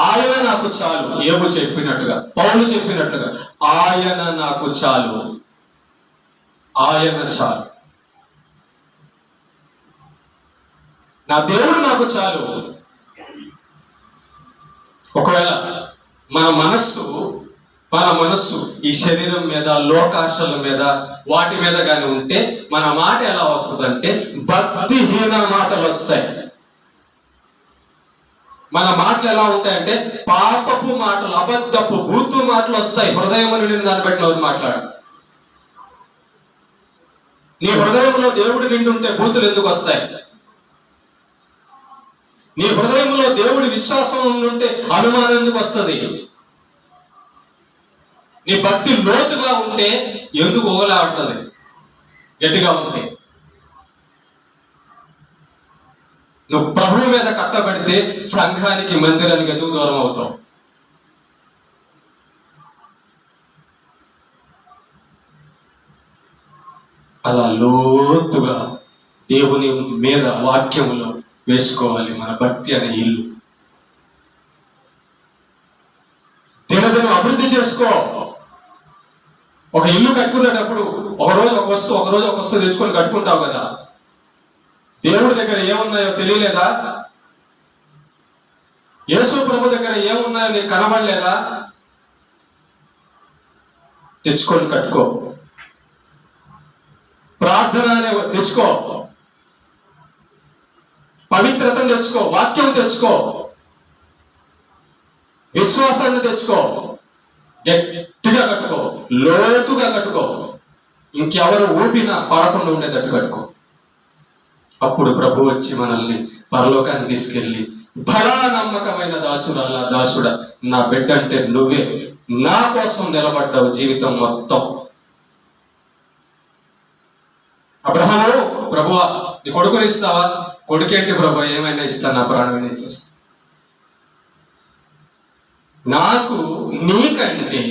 ఆయన నాకు చాలు. యోబు చెప్పినట్టుగా, పౌలు చెప్పినట్టుగా, ఆయన నాకు చాలు, ఆయన చాలు, నా దేవుడు నాకు చాలు. ఒకవేళ మన మనస్సు ఈ శరీరం మీద, లోకాశల మీద, వాటి మీద కానీ ఉంటే మన మాట ఎలా వస్తుందంటే భక్తిహీన మాటలు వస్తాయి. మన మాటలు ఎలా ఉంటాయంటే పాపపు మాటలు, అబద్ధపు బూతు మాటలు వస్తాయి. హృదయం నిండిన దాన్ని బట్టి నోరు మాట్లాడు. నీ హృదయంలో దేవుడు నిండుంటే బూతులు ఎందుకు వస్తాయి? నీ హృదయంలో దేవుడి విశ్వాసం ఉంటే అనుమానం ఎందుకు వస్తుంది? నీ భక్తి లోతుగా ఉంటే ఎందుకు ఓగలాడుతుంది? గట్టిగా ఉంటే నువ్వు ప్రభువు మీద కట్టబడితే సంఘానికి, మందిరానికి ఎందుకు దూరం అవుతావు? అలా లోతుగా దేవుని మీద వాక్యములో వేసుకోవాలి మన భక్తి అనే ఇల్లు. దినదినం అభివృద్ధి చేసుకో. ఒక ఇల్లు కట్టుకునేటప్పుడు ఒకరోజు ఒక వస్తువు తెచ్చుకొని కట్టుకుంటావు కదా. దేవుడి దగ్గర ఏమున్నాయో తెలియలేదా? యేసు ప్రభు దగ్గర ఏమున్నాయో నీకు కనబడలేదా? తెచ్చుకొని కట్టుకో. ప్రార్థన అనే తెచ్చుకో, పవిత్రతను తెచ్చుకో, వాక్యం తెచ్చుకో, విశ్వాసాన్ని తెచ్చుకో. గట్టిగా కట్టుకో, లోతుగా కట్టుకో. ఇంకెవరు ఊపినా పడకుండా ఉండేటట్టు కట్టుకో. అప్పుడు ప్రభు వచ్చి మనల్ని పరలోకాన్ని తీసుకెళ్ళి, బలా నమ్మకమైన దాసుడా, నా బిడ్డ అంటే నువ్వే, నా కోసం నిలబడ్డావు జీవితం మొత్తం. అబ్రహాము, ప్రభువా నీ కొడుకుని ఇస్తావా? కొడుకేంటి ప్రభు, ఏమైనా ఇస్తాను, నా ప్రాణం ఇచ్చేస్తా. నాకు నీకంటే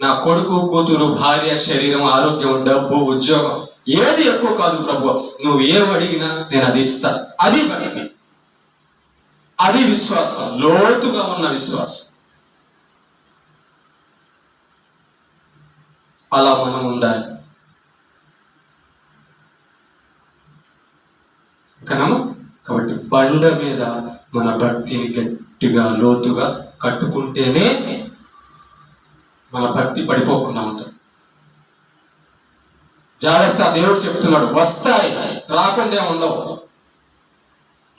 నా కొడుకు, కూతురు, భార్య, శరీరం, ఆరోగ్యం, డబ్బు, ఉద్యోగం ఏది ఎక్కువ కాదు ప్రభు. నువ్వు ఏం అడిగినా నేను అది ఇస్తా. అది భక్తి, అది విశ్వాసం, లోతుగా ఉన్న విశ్వాసం. అలా మనం ఉండాలి. కాబట్టి బండ మీద మన భక్తిని గట్టిగా లోతుగా కట్టుకుంటేనే మన భక్తి పడిపోకుండా ఉంటుంది. జాగ్రత్త, దేవుడు చెప్తున్నాడు, వస్తాయి, రాకుండా ఉండవు.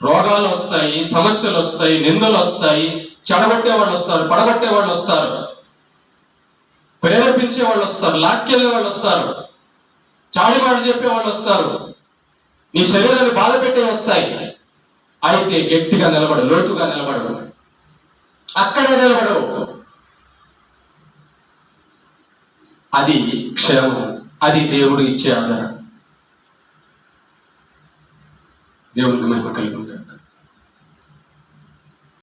రోగాలు వస్తాయి, సమస్యలు వస్తాయి, నిందలు వస్తాయి, చెడగొట్టే వాళ్ళు వస్తారు, పడగొట్టే వాళ్ళు వస్తారు, ప్రేరేపించే వాళ్ళు వస్తారు, లాక్కెళ్ళే వాళ్ళు వస్తారు, చాడి మాటలు చెప్పే వాళ్ళు వస్తారు, నీ శరీరాన్ని బాధ పెట్టే వస్తాయి. అయితే గట్టిగా నిలబడు, లోతుగా నిలబడు, అక్కడే నిలబడు. అది క్షేమం, అది దేవుడు ఇచ్చే ఆధారం. దేవుడికి మహిమ కలిగి ఉంటుంది.